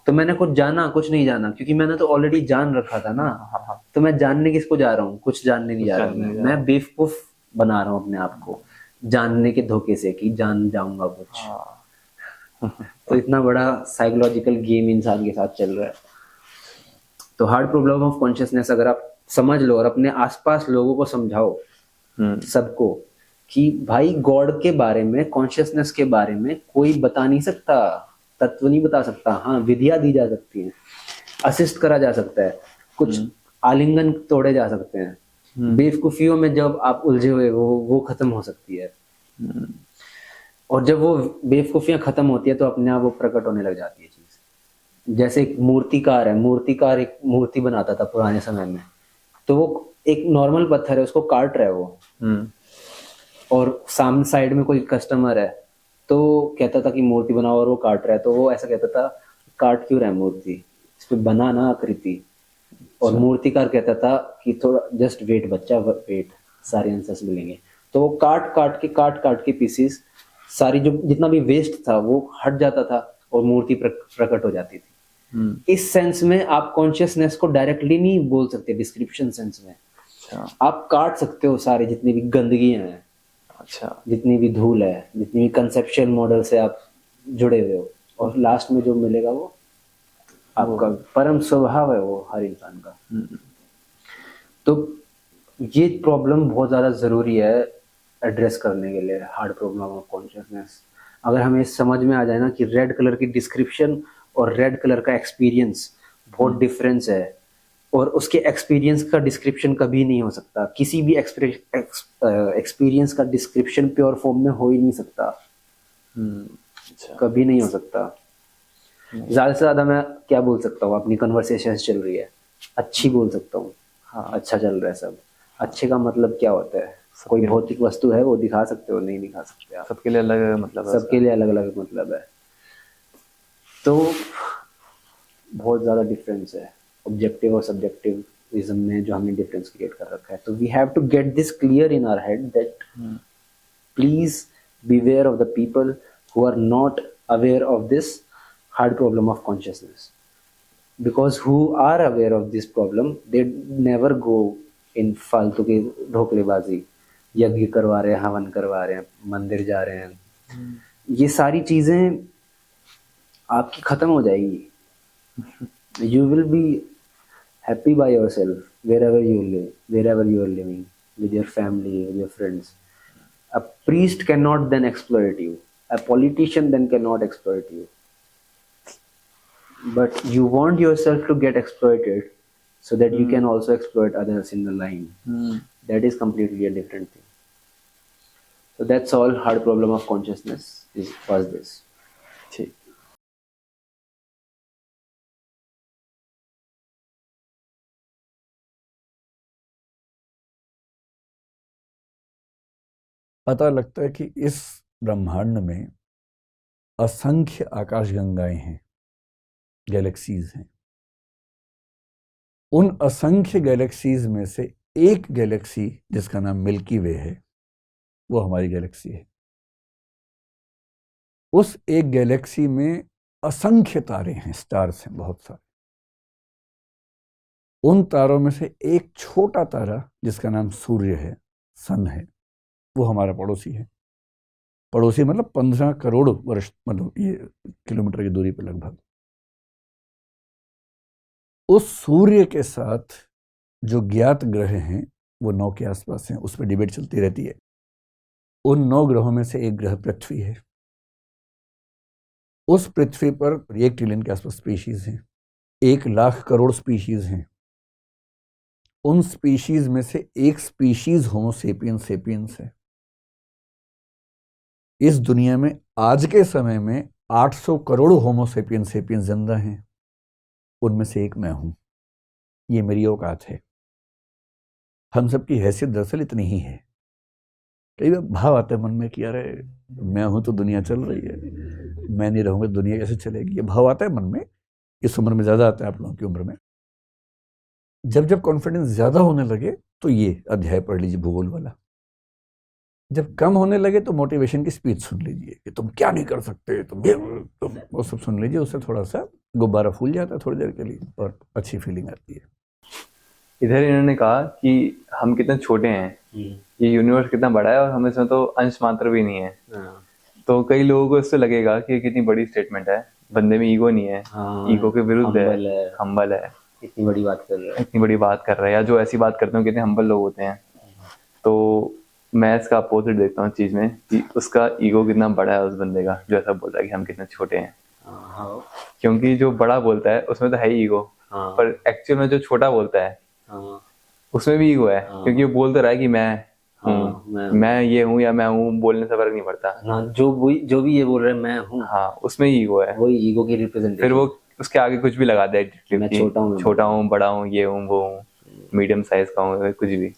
तो मैंने कुछ जाना, कुछ नहीं जाना, क्योंकि मैंने तो ऑलरेडी जान रखा था ना। तो मैं जानने किसको जा रहा हूँ? कुछ जानने नहीं जा रहा हूँ, मैं बेवकूफ बना रहा हूँ अपने आप को जानने के धोखे से कि जान जाऊंगा कुछ। तो इतना बड़ा साइकोलॉजिकल गेम इंसान के साथ चल रहा है। तो हार्ड प्रॉब्लम ऑफ कॉन्शियसनेस अगर आप समझ लो और अपने आसपास लोगों को समझाओ, सबको, कि भाई गॉड के बारे में, कॉन्शियसनेस के बारे में कोई बता नहीं सकता, तत्व नहीं बता सकता। हाँ, विधियां दी जा सकती हैं, असिस्ट करा जा सकता है, कुछ आलिंगन तोड़े जा सकते हैं, बेवकूफियों में जब आप उलझे हुए वो खत्म हो सकती है। और जब वो बेवकूफियां खत्म होती है तो अपने आप वो प्रकट होने लग जाती है चीज। जैसे एक मूर्तिकार है, मूर्तिकार एक मूर्ति बनाता था पुराने समय में, तो वो एक नॉर्मल पत्थर है, उसको काट रहा है वो, और सामने साइड में कोई कस्टमर है तो कहता था कि मूर्ति बनाओ, और वो काट रहा है तो वो ऐसा कहता था काट क्यों रहा है मूर्ति, इस पे बना ना आकृति। और मूर्तिकार कहता था कि थोड़ा जस्ट वेट बच्चा, वेट, सारे आंसर्स मिलेंगे। तो वो काट काट के पीसेस, सारी जो जितना भी वेस्ट था वो हट जाता था और मूर्ति प्रकट हो जाती थी। इस सेंस में आप कॉन्शियसनेस को डायरेक्टली नहीं बोल सकते, डिस्क्रिप्शन सेंस में। आप काट सकते हो सारी जितनी भी गंदगियां हैं, जितनी भी धूल है, जितनी भी कंसेप्चुअल मॉडल से आप जुड़े हुए हो, और लास्ट में जो मिलेगा वो आपका परम स्वभाव है, वो हर इंसान का। तो ये प्रॉब्लम बहुत ज्यादा जरूरी है एड्रेस करने के लिए, हार्ड प्रॉब्लम ऑफ कॉन्शियसनेस। अगर हमें समझ में आ जाए ना कि रेड कलर की डिस्क्रिप्शन और रेड कलर का एक्सपीरियंस बहुत डिफरेंस है, और उसके एक्सपीरियंस का डिस्क्रिप्शन कभी नहीं हो सकता। किसी भी एक्सपीरियंस का डिस्क्रिप्शन प्योर फॉर्म में हो ही नहीं सकता, कभी नहीं हो सकता। ज्यादा से ज्यादा मैं क्या बोल सकता हूँ, अपनी कन्वर्सेशन चल रही है, अच्छी बोल सकता हूँ, अच्छा चल रहा है सब। अच्छे का मतलब क्या होता है? कोई भौतिक वस्तु है वो दिखा सकते हो, नहीं दिखा सकते आप।
सबके लिए अलग अलग मतलब है,
सबके लिए अलग अलग मतलब है। तो बहुत ज्यादा डिफरेंस है ऑब्जेक्टिव और सब्जेक्टिविज्म में, जो हमने डिफरेंस क्रिएट कर रखा है। तो we have to get this clear in our head that please beware of the people who are not aware of this hard problem of consciousness, because who are aware of this problem they never go in फालतू की ढोकलेबाजी, यज्ञ करवा रहे हैं, हवन करवा रहे हैं, मंदिर जा रहे हैं। ये सारी चीजें आपकी खत्म हो जाएगी। You will be happy by yourself wherever you live, wherever you are living, with your family, with your friends. A priest cannot then exploit you. A politician then cannot exploit you. But you want yourself to get exploited so that you can also exploit others in the line. That is completely a different thing. So that's all hard problem of consciousness was this.
ठीक।
पता लगता है कि इस ब्रह्मांड में असंख्य आकाशगंगाएं हैं, गैलेक्सीज हैं। उन असंख्य गैलेक्सीज में से एक गैलेक्सी जिसका नाम मिल्की वे है, वो हमारी गैलेक्सी है। उस एक गैलेक्सी में असंख्य तारे हैं, स्टार्स हैं बहुत सारे। उन तारों में से एक छोटा तारा जिसका नाम सूर्य है, सन है, वो हमारा पड़ोसी है। पड़ोसी मतलब 15 करोड़ वर्ष, मतलब ये किलोमीटर की दूरी पर लगभग। उस सूर्य के साथ जो ज्ञात ग्रह हैं वो 9 के आसपास हैं, उस पर डिबेट चलती रहती है। उन 9 ग्रहों में से एक ग्रह पृथ्वी है। उस पृथ्वी पर 1 ट्रिलियन के आसपास स्पीशीज हैं, 1 लाख करोड़ स्पीशीज हैं। उन स्पीशीज में से एक स्पीशीज होमो सेपियंस सेपियंस है। इस दुनिया में आज के समय में 800 करोड़ होमो सेपियंस सेपियंस जिंदा हैं, उनमें से एक मैं हूं। ये मेरी औकात है। हम सबकी हैसियत दरअसल इतनी ही है। कई बार भाव आता है मन में कि अरे मैं हूं तो दुनिया चल रही है, मैं नहीं रहूंगा तो दुनिया कैसे चलेगी। ये भाव आता है मन में। इस उम्र में ज्यादा आता है, आप लोगों की उम्र में। जब जब कॉन्फिडेंस ज्यादा होने लगे तो ये अध्याय पढ़ लीजिए, भूगोल वाला। जब कम होने लगे तो मोटिवेशन की स्पीच सुन लीजिए कि तुम क्या नहीं कर सकते, तुम वो सब सुन लीजिए। उससे थोड़ा सा गुब्बारा फूल जाता है थोड़ी देर के लिए और अच्छी फीलिंग आती है।
इधर इन्होंने कहा कि हम कितने छोटे हैं, ये यूनिवर्स कितना बड़ा है और हम इसमें तो अंश मात्र भी नहीं है। तो कई लोगों को इससे लगेगा कि कितनी बड़ी स्टेटमेंट है, बंदे में ईगो नहीं है, ईगो के विरुद्ध है, हम्बल है,
इतनी बड़ी बात कर रहा है,
इतनी बड़ी बात कर रहा है। या जो ऐसी बात करते हैं कितने हम्बल लोग होते हैं। तो मैं इसका अपोजिट देखता हूँ चीज में कि उसका ईगो कितना बड़ा है उस बंदे का, जो ऐसा बोल रहा है कि हम कितने छोटे हैं। क्योंकि जो बड़ा बोलता है उसमें तो है ही ईगो, पर एक्चुअल में जो छोटा बोलता है उसमें भी ईगो है। क्योंकि वो बोल तो रहा है कि मैं हूँ, मैं ये हूँ या मैं हूँ, बोलने से फर्क नहीं पड़ता।
जो भी ये बोल रहे हैं मैं हूँ,
हाँ, उसमें ईगो है,
वही ईगो की रिप्रेजेंटेशन।
फिर वो उसके आगे कुछ भी लगा दे,
मैं
छोटा हूँ, बड़ा हूँ, ये हूँ, वो हूँ, मीडियम साइज का हूँ, कुछ भी।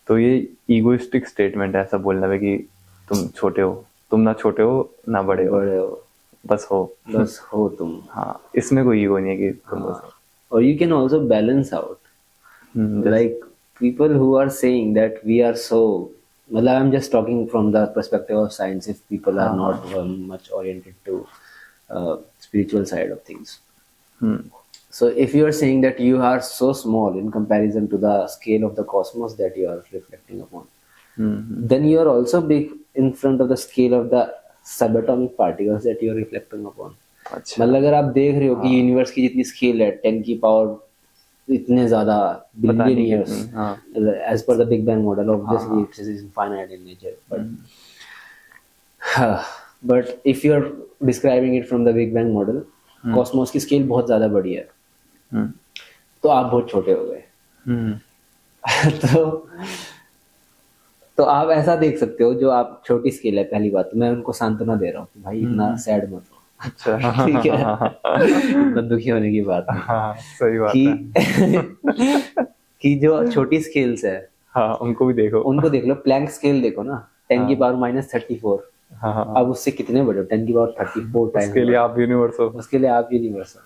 तो ये ईगोइस्टिक स्टेटमेंट है ऐसा बोलना है कि तुम छोटे हो। तुम ना छोटे हो ना बड़े हो, बस हो तुम। हाँ, इसमें कोई ईगो नहीं है कि तुम बस हो।
और you can also balance out, like people who are saying that we are so, मतलब I'm just talking from the perspective of science, if people are not much oriented to spiritual side of things. So if you are saying that you are so small in comparison to the scale of the cosmos that you are reflecting upon, then you are also big in front of the scale of the subatomic particles that you are reflecting upon. मतलब अगर आप देख रहे हो कि universe की जितनी scale है 10 की पावर इतने ज्यादा billion years, as per the big bang model, obviously it is infinite in nature, but if you are describing it from the big bang model, cosmos की स्केल बहुत ज्यादा बड़ी है, तो आप बहुत छोटे हो गए। तो आप ऐसा देख सकते हो, जो आप छोटी स्केल है, पहली बात मैं उनको सांत्वना दे रहा हूँ भाई इतना सैड मत हो। अच्छा, ठीक है, इतना दुखी होने की बात नहीं।
हाँ, सही बात है।
कि जो छोटी स्केल्स है,
हाँ, उनको भी देखो,
उनको देख लो। प्लैंक स्केल देखो ना, 10 की पावर -34। अब उससे कितने बड़े हो, 10 की पावर 34 टाइम्स।
उसके लिए आप यूनिवर्स हो,
उसके लिए आप यूनिवर्स हो।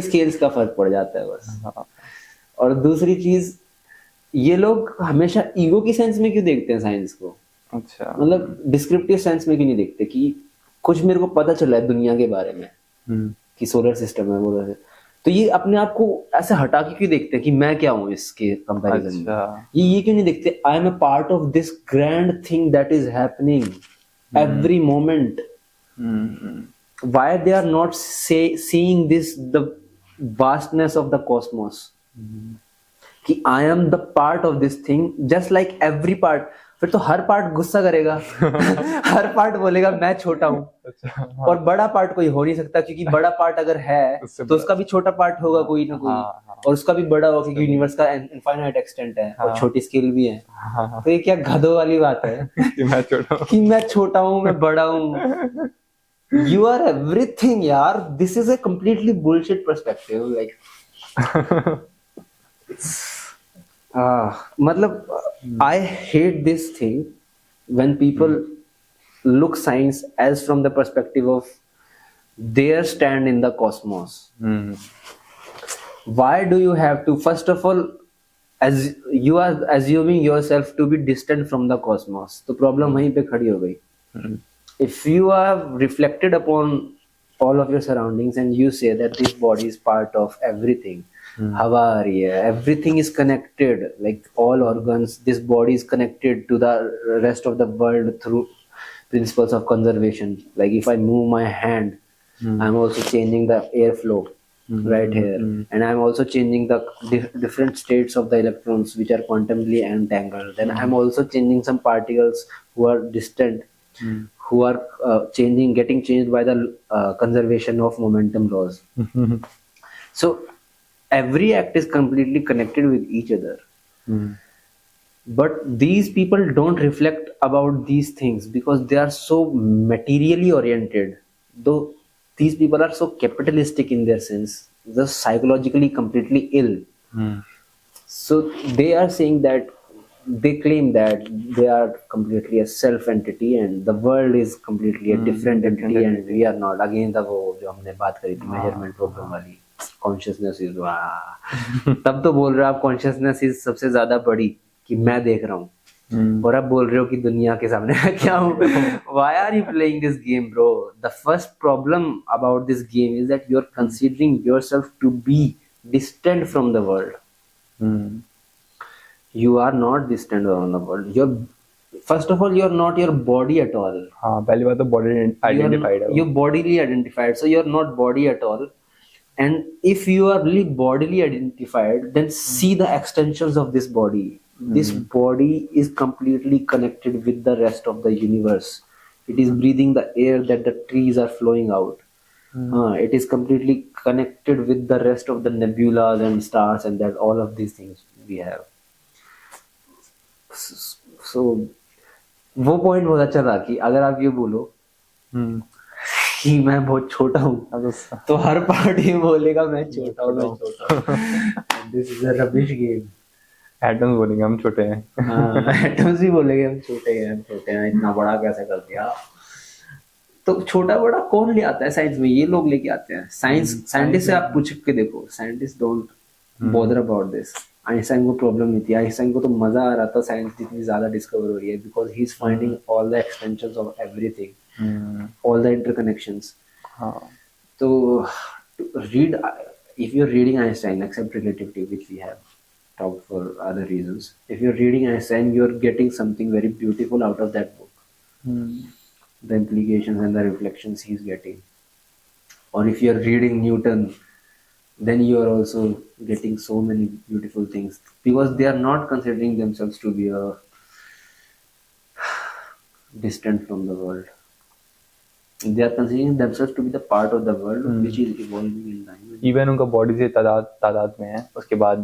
स्केल्स का फर्क पड़ जाता है बस। और दूसरी चीज, ये लोग हमेशा ईगो की सेंस में क्यों देखते हैं साइंस को?
अच्छा,
मतलब डिस्क्रिप्टिव सेंस में क्यों नहीं देखते कि कुछ मेरे को पता चला है दुनिया के बारे में कि सोलर सिस्टम है, वो है, तो ये अपने आप को ऐसे हटा के क्यों देखते हैं कि मैं क्या हूँ इसके कंपैरिजन में? ये क्यों नहीं देखते I am a part of this grand thing that is happening every moment? Why they are not seeing this the vastness of the cosmos, कि I am the part of this thing, just like every part. फिर तो हर part गुस्सा करेगा हर part बोलेगा मैं छोटा हूँ।
अच्छा,
और बड़ा पार्ट कोई हो नहीं सकता, क्योंकि बड़ा पार्ट अगर है तो उसका भी छोटा पार्ट होगा कोई ना कोई, और उसका भी बड़ा होगा, क्योंकि यूनिवर्स का इनफाइनाइट एक्सटेंट है और छोटी स्केल भी है। तो ये क्या गधों वाली बात है
कि मैं छोटा हूँ,
कि मैं छोटा हूँ, मैं बड़ा हूँ। You are everything यार, this is a completely bullshit perspective, like मतलब I hate this thing when people look science as from the perspective of their stand in the cosmos. Why do you have to, first of all, as you are assuming yourself to be distant from the cosmos, तो problem वहीं पे खड़ी हो गई. If you have reflected upon all of your surroundings and you say that this body is part of everything, हवा आ रही है, everything is connected, like all organs, this body is connected to the rest of the world through principles of conservation. Like if I move my hand, I'm also changing the airflow right here, and I'm also changing the different states of the electrons which are quantumly entangled. Then I'm also changing some particles who are distant, who are getting changed by the conservation of momentum laws. So every act is completely connected with each other. But these people don't reflect about these things because they are so materially oriented. Though these people are so capitalistic in their sense, they're psychologically completely ill. So they are saying that, they claim that they are completely a self entity and the world is completely a different entity and we are not. Again the वो जो हमने बात करी थी measurement problem वाली, consciousness is तब तो बोल रहे हो आप consciousness is सबसे ज्यादा बड़ी कि मैं देख रहा हूँ, और आप बोल रहे हो कि दुनिया के सामने मैं क्या हूँ. Why are you playing this game, bro? The first problem about this game is that you're considering yourself to be distant from the world. You are not distant from the world. You're, first of all, you're not your body at all.
हाँ, पहली बात तो body identified है.
You're bodily identified, so you're not body at all. And if you are really bodily identified, then see the extensions of this body. This body is completely connected with the rest of the universe. It is breathing the air that the trees are flowing out. It is completely connected with the rest of the nebulas and stars and that all of these things we have. So वो point बहुत अच्छा था कि अगर आप ये बोलो कि मैं बहुत छोटा हूँ तो हर पार्टी बोलेगा मैं छोटा हूँ. This is a rubbish game.
Atoms बोलेंगे हम छोटे हैं.
हाँ, एटम्स भी बोलेंगे हम छोटे हैं, इतना बड़ा कैसे कर दिया. तो छोटा बड़ा कौन ले आता है साइंस में? ये लोग लेके आते हैं. साइंटिस्ट से आप पूछ के देखो, scientist don't bother about this. Einstein को प्रॉब्लम नहीं थी. आइंस्टाइन को तो मजा आ रहा था साइंस जितनी ज्यादा डिस्कवर हो रही है, because he is finding all the extensions of everything, all the interconnections. तो read, if you're reading Einstein, except relativity, which we have talked for other reasons, if you're reading Einstein, you're getting something very beautiful out of that book. The implications and the reflections he's getting. Or if you're reading Newton, then you are also getting so many beautiful things, because they are not considering themselves to be a distant from the world. They are considering themselves to be the part of the world which is evolving in time.
Even उनका body से तादाद में है, उसके बाद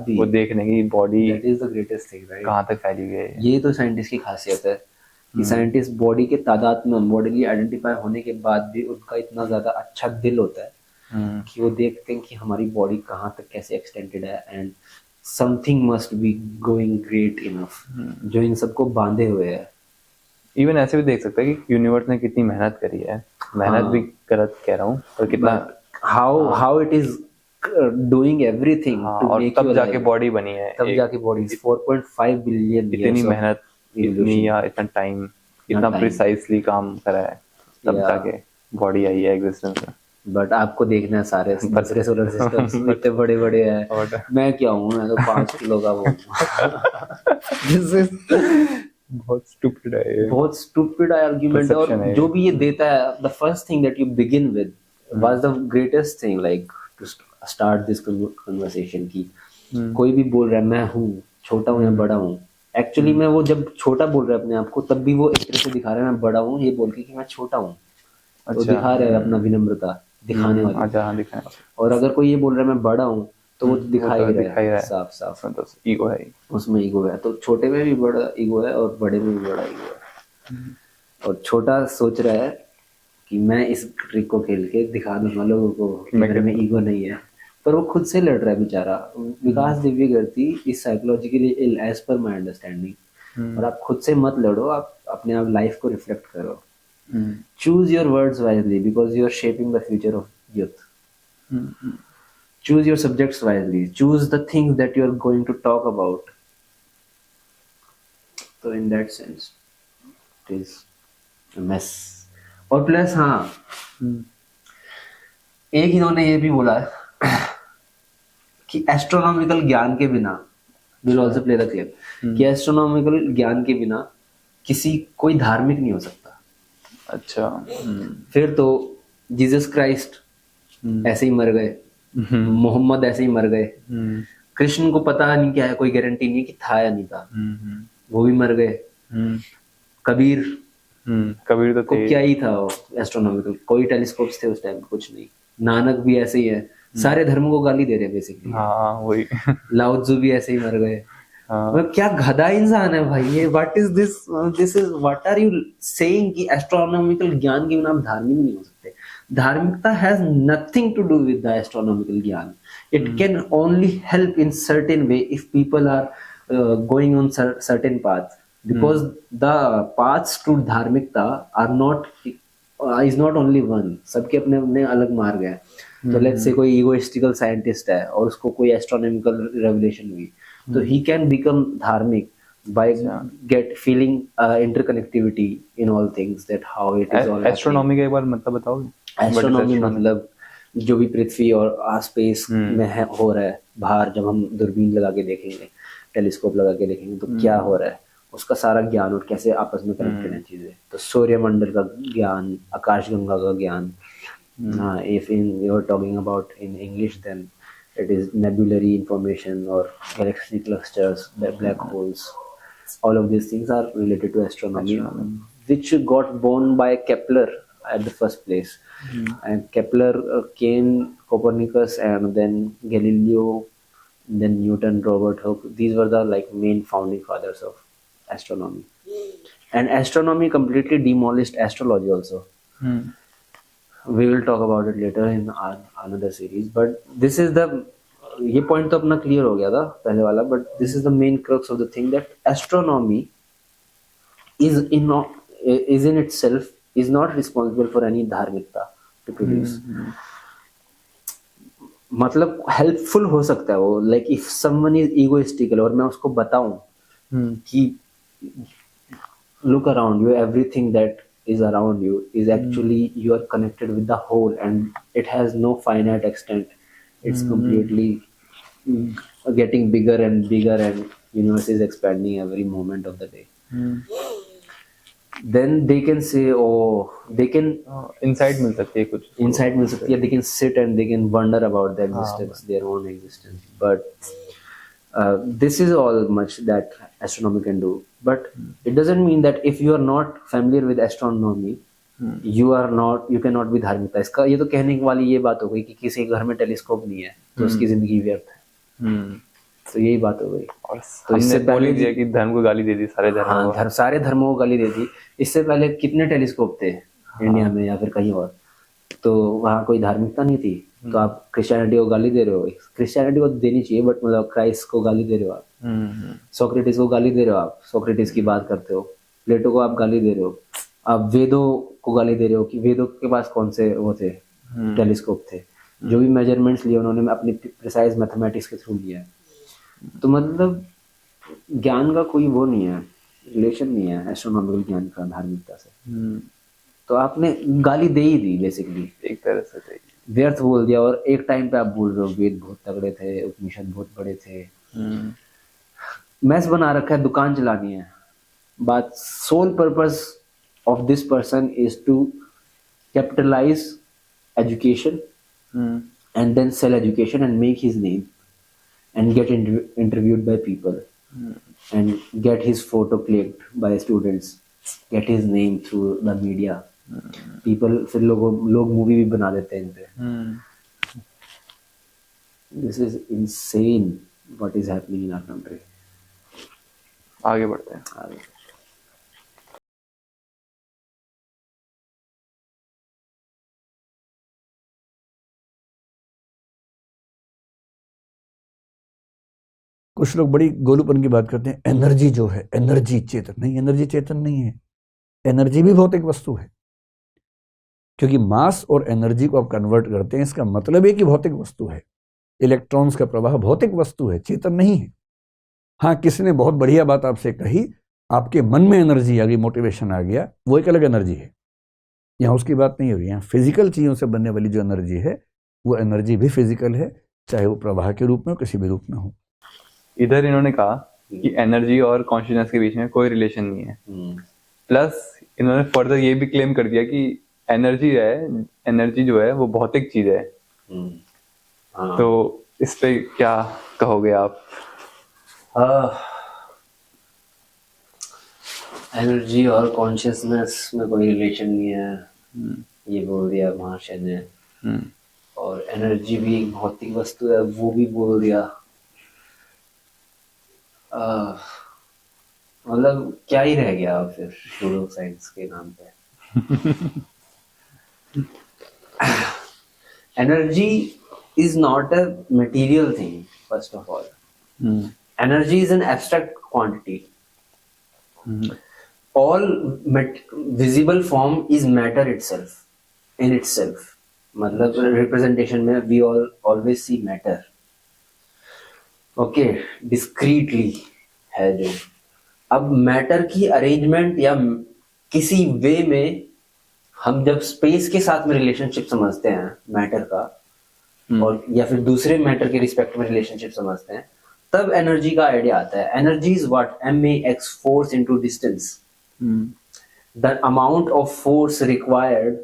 भी वो देखने की body,
that is the greatest thing, right?
कहाँ तक फैली हुई है.
ये तो साइंटिस्ट की खासियत है कि साइंटिस्ट बॉडी के तादाद में, बॉडीली आइडेंटिफाई होने के बाद भी उनका इतना ज्यादा अच्छा दिल होता है कि वो देखते हैं कि हमारी बॉडी कहाँ तक कैसे एक्सटेंडेड है, and something must be going great enough जो इन सबको बांधे हुए है.
इवन ऐसे भी देख सकते हैं कि यूनिवर्स ने कितनी मेहनत करी है. मेहनत भी गलत कह रहा हूँ, और कितना
how it is doing everything
और तब जाके बॉडी बनी है.
तब जाके बॉडी 4.5 बिलियन
इतनी मेहनत, इतना टाइम, इतना प्रिसाइसली काम करा है, तब जाके बॉडी आई है एग्जिस्टेंस में.
बट आपको देखना है सारे दूसरे सोलर सिस्टम्स इतने बड़े बड़े हैं. मैं क्या हूँ, मैं तो 5 किलो का वो.
बहुत स्टूपिड है ये.
बहुत स्टूपिड आर्गुमेंट. और जो भी ये देता है, the first thing that you begin with was the greatest thing, like to start this conversation की कोई भी बोल रहा है मैं हूँ, छोटा हूँ या बड़ा हूँ, एक्चुअली मैं वो जब छोटा बोल रहा है अपने आप को, तब भी वो एक तरह से दिखा रहा है मैं बड़ा हूँ, ये बोल के कि मैं छोटा हूँ। तो दिखा रहा है अपना विनम्रता दिखाने वाली।
अच्छा, हाँ, दिखाने वाली।
और अगर कोई ये बोल रहा है मैं बड़ा हूँ, तो वो दिखा ही रहा है साफ साफ,
तो ईगो है,
उसमें ईगो है। तो छोटे में भी बड़ा ईगो है और बड़े में भी बड़ा ईगो है। और छोटा सोच रहा है कि मैं इस ट्रिक को खेल के दिखा दूंगा लोगों को कि मेरे में ईगो नहीं है, पर वो खुद से लड़ रहा है बेचारा। Vikas Divyakirti is psychologically ill as per my understanding. और आप खुद से मत लड़ो, आप अपने आप लाइफ को रिफ्लेक्ट करो। Choose your words wisely because you are shaping the future of youth. Choose your subjects wisely, choose the things that you are going to talk about. तो in that sense it is a mess. और plus हाँ, एक इन्होंने ये भी बोला कि astronomical ज्ञान के बिना, will also play the clip, कि एस्ट्रोनॉमिकल ज्ञान के बिना किसी कोई धार्मिक नहीं हो सकता।
अच्छा।
फिर तो जीसस क्राइस्ट ऐसे ही मर गए, मोहम्मद ऐसे ही मर गए, कृष्ण को पता नहीं क्या है, कोई गारंटी नहीं कि था या नहीं था, वो भी मर गए। कबीर
तो
को क्या ही था एस्ट्रोनॉमिकल, कोई टेलीस्कोप्स थे उस टाइम, कुछ नहीं। नानक भी ऐसे ही है, सारे धर्मों को गाली दे रहे हैं बेसिकली।
हाँ, वही।
लाओ त्सु भी ऐसे ही मर गए। मतलब क्या गधा इंसान है भाई ये। What is this is what are you saying कि एस्ट्रोनॉमिकल ज्ञान के बिना आप धार्मिक नहीं हो सकते। धार्मिकता has nothing to do with the astronomical gyan. It can only help in certain way if people are going on certain path, because the paths to धार्मिकता are not is not only one, सबके अपने अपने अलग मार्ग है। तो let's say कोई इगोइस्टिकल scientist है और उसको कोई एस्ट्रोनॉमिकल रेवलेशन हुई, तो he can become धार्मिक by get feeling interconnectivity in all things, that how it is all
astronomy का एक बार मतलब बताओगे?
एस्ट्रोनॉमी मतलब जो भी पृथ्वी और स्पेस में है हो रहा है बाहर, जब हम दूरबीन लगा के देखेंगे, टेलीस्कोप लगा के देखेंगे, तो क्या हो रहा है उसका सारा ज्ञान और कैसे आपस में कनेक्टेड है चीजें। तो सूर्यमंडल का ज्ञान, आकाशगंगा का ज्ञान। If in you are talking about in English then it is nebulary information or galaxy clusters, black holes. All of these things are related to astronomy, which got born by Kepler at the first place. And Kepler came, Copernicus, and then Galileo, then Newton, Robert Hooke. These were the like main founding fathers of astronomy. And astronomy completely demolished astrology also. We will talk about it later in another series, but this is the, ये point तो अपना clear हो गया था पहले वाला, but this is the main crux of the thing, that astronomy is in itself is not responsible for any धार्मिकता to produce. मतलब हेल्पफुल हो सकता है वो, like if someone is egoistical और मैं उसको बताऊं कि look around you, everything that is around you is actually you are connected with the whole and it has no finite extent. It's completely getting bigger and bigger and universe is expanding every moment of the day. Then they can say, oh, they can
insight मिल सकती है, कुछ
insight मिल सकती है, they can sit and they can wonder about their existence, their own existence. But this is all much that astronomy can do, but it doesn't mean that if you are not familiar with astronomy, you cannot be धार्मिकता। इसका ये तो कहने वाली ये बात हो गई कि किसी घर में टेलीस्कोप नहीं है तो उसकी जिंदगी व्यर्थ है। तो यही बात हो गई।
और तो इससे पहले कि धर्म को गाली दे दी, सारे धर्मों को,
सारे धर्मों को गाली दे दी। इससे पहले कितने टेलीस्कोप थे इंडिया में या फिर कहीं और, तो वहाँ कोई धार्मिकता नहीं थी। तो आप क्रिश्चियनिटी को गाली दे रहे हो, क्रिश्चियनिटी को देनी चाहिए, बट मतलब क्राइस्ट को गाली दे रहे हो आप, सोक्रेटिस को गाली दे रहे हो आप, सोक्रेटिस की बात करते हो, प्लेटो को आप गाली दे रहे हो, आप वेदों को गाली दे रहे हो कि वेदों के पास कौन से वो थे टेलीस्कोप थे, जो भी मेजरमेंट्स लिए उन्होंने अपनी प्रिसाइज मैथमेटिक्स के थ्रू लिया है। तो मतलब ज्ञान का कोई वो नहीं है, रिलेशन नहीं है एस्ट्रोनॉमिकल ज्ञान का धार्मिकता से। तो आपने गाली दे ही दी बेसिकली, एक तरह से व्यर्थ बोल दिया। और एक टाइम पे आप बोल रहे हो वेद बहुत तगड़े थे, उपनिषद बहुत बड़े थे, मैस बना रखा है, दुकान चलानी है। बात sole purpose of this person is to capitalise education and then sell education and make his name and get interviewed by people and get his photo clicked by students, get his name through the media. People फिर लोग movie भी बना देते हैं इन पे. This is insane what is happening in our country.
आगे बढ़ते हैं.
आगे.
कुछ लोग बड़ी गोलूपन की बात करते हैं, एनर्जी जो है, एनर्जी चेतन नहीं, एनर्जी चेतन नहीं है. एनर्जी भी भौतिक वस्तु है, क्योंकि मास और एनर्जी को आप कन्वर्ट करते हैं, इसका मतलब है कि भौतिक वस्तु है. इलेक्ट्रॉन्स का प्रवाह भौतिक वस्तु है, चेतन नहीं है. हाँ, किसी ने बहुत बढ़िया बात आपसे कही, आपके मन में एनर्जी आ गई, मोटिवेशन आ गया, वो एक अलग एनर्जी है. यहाँ उसकी बात नहीं हो रही. यहाँ फिजिकल चीज़ों से बनने वाली जो एनर्जी है, वो एनर्जी भी फिजिकल है, चाहे वो प्रवाह के रूप में हो, किसी भी रूप में हो.
इधर इन्होंने कहा कि एनर्जी और कॉन्शियसनेस के बीच में कोई रिलेशन नहीं है. प्लस इन्होंने फर्दर ये भी क्लेम कर दिया कि एनर्जी जो है वो भौतिक चीज है. तो इस पे क्या कहोगे आप?
एनर्जी और कॉन्शियसनेस में कोई रिलेशन नहीं है, ये बोल दिया महाशय ने. और एनर्जी भी एक भौतिक वस्तु है, वो भी बोल दिया. मतलब क्या ही रह गया फिर स्कूल ऑफ साइंस के नाम पे. Energy is not a material thing, first of all. Energy is an abstract quantity. All visible form is matter itself, in itself. मतलब representation में we all always see matter. Okay, discretely है जो. अब matter की arrangement या किसी way में हम जब space के साथ में relationship समझते हैं matter का, और या फिर दूसरे मैटर के रिस्पेक्ट में रिलेशनशिप समझते हैं, तब एनर्जी का आइडिया आता है. Energy is what? MAX, force into distance. The amount of force required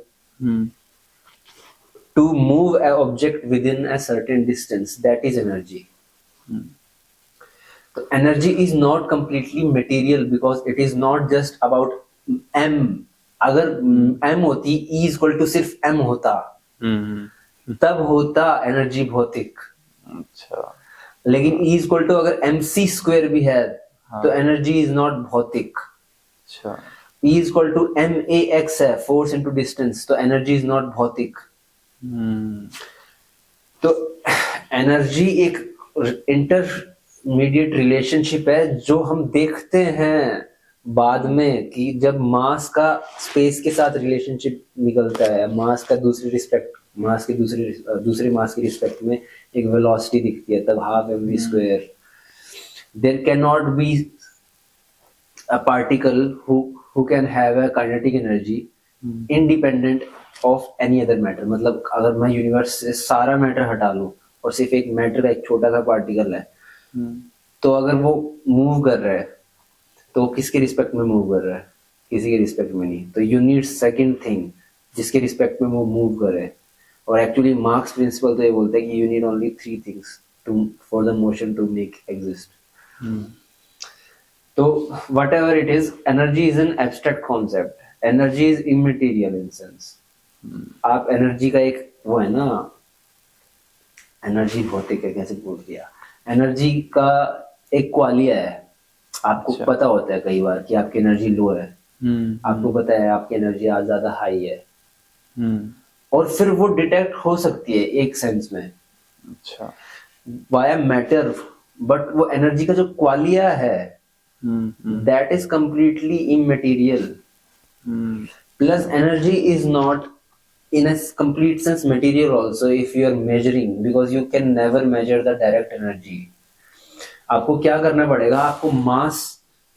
to move a object within a certain distance, that is energy. तो energy is not completely material because it is not just about M. अगर M होती, E equal to सिर्फ M होता, तब होता energy भौतिक.
अच्छा.
लेकिन E इक्वल टू अगर MC स्क्वायर भी है, तो एनर्जी इज नॉट भौतिक.
अच्छा.
E इक्वल टू MAX है, फोर्स इनटू डिस्टेंस, तो एनर्जी इज नॉट भौतिक. तो एनर्जी एक इंटरमीडिएट रिलेशनशिप है जो हम देखते हैं बाद में कि जब मास का स्पेस के साथ रिलेशनशिप निकलता है, मास का दूसरे मास की रिस्पेक्ट में एक वेलोसिटी दिखती है, तब half mv square. There can not be a particle who can have a kinetic energy independent of any other matter. मतलब अगर मैं यूनिवर्स से सारा मैटर हटा लूं और सिर्फ एक मैटर का एक छोटा सा पार्टिकल है, तो अगर वो मूव कर रहा है तो किसके रिस्पेक्ट में मूव कर रहा है? किसी के रिस्पेक्ट में नहीं. तो यू नीड सेकंड थिंग जिसके रिस्पेक्ट में वो मूव करे. और एक्चुअली मार्क्स प्रिंसिपल तो ये बोलता है कि you need only 3 things for the motion to make exist. तो whatever it is, energy is an abstract concept. Energy is immaterial in sense. आप एनर्जी का एक वो है ना, एनर्जी भौतिक है, कैसे बोल दिया. एनर्जी का एक क्वालिया है. आपको पता होता है कई बार कि आपकी एनर्जी लो है, आपको पता है आपकी एनर्जी आज ज्यादा हाई है, और फिर वो डिटेक्ट हो सकती है एक सेंस में.
अच्छा.
Via matter. बट वो एनर्जी का जो क्वालिया है, that is completely immaterial. Plus energy is not in a complete sense material also if you are measuring, because you can never measure the direct energy. आपको क्या करना पड़ेगा? आपको मास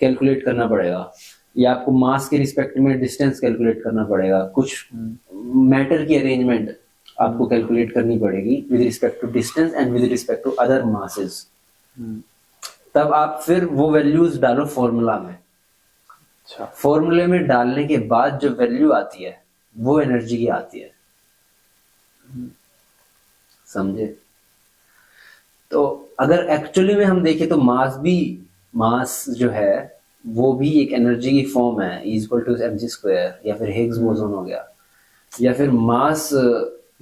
कैलकुलेट करना पड़ेगा, या आपको मास के रिस्पेक्ट में डिस्टेंस कैलकुलेट करना पड़ेगा. कुछ मैटर की अरेंजमेंट आपको कैलकुलेट करनी पड़ेगी with respect to distance and with respect to other masses. तब आप फिर वो वैल्यूज डालो फॉर्मूला में.
अच्छा.
फॉर्मूले में डालने के बाद जो वैल्यू आती है वो एनर्जी की आती है. समझे? तो अगर एक्चुअली में हम देखें तो मास भी मास जो है वो भी एक एनर्जी की फॉर्म है, इक्वल टू mc², या फिर हिग्स बोसोन हो गया, या फिर मास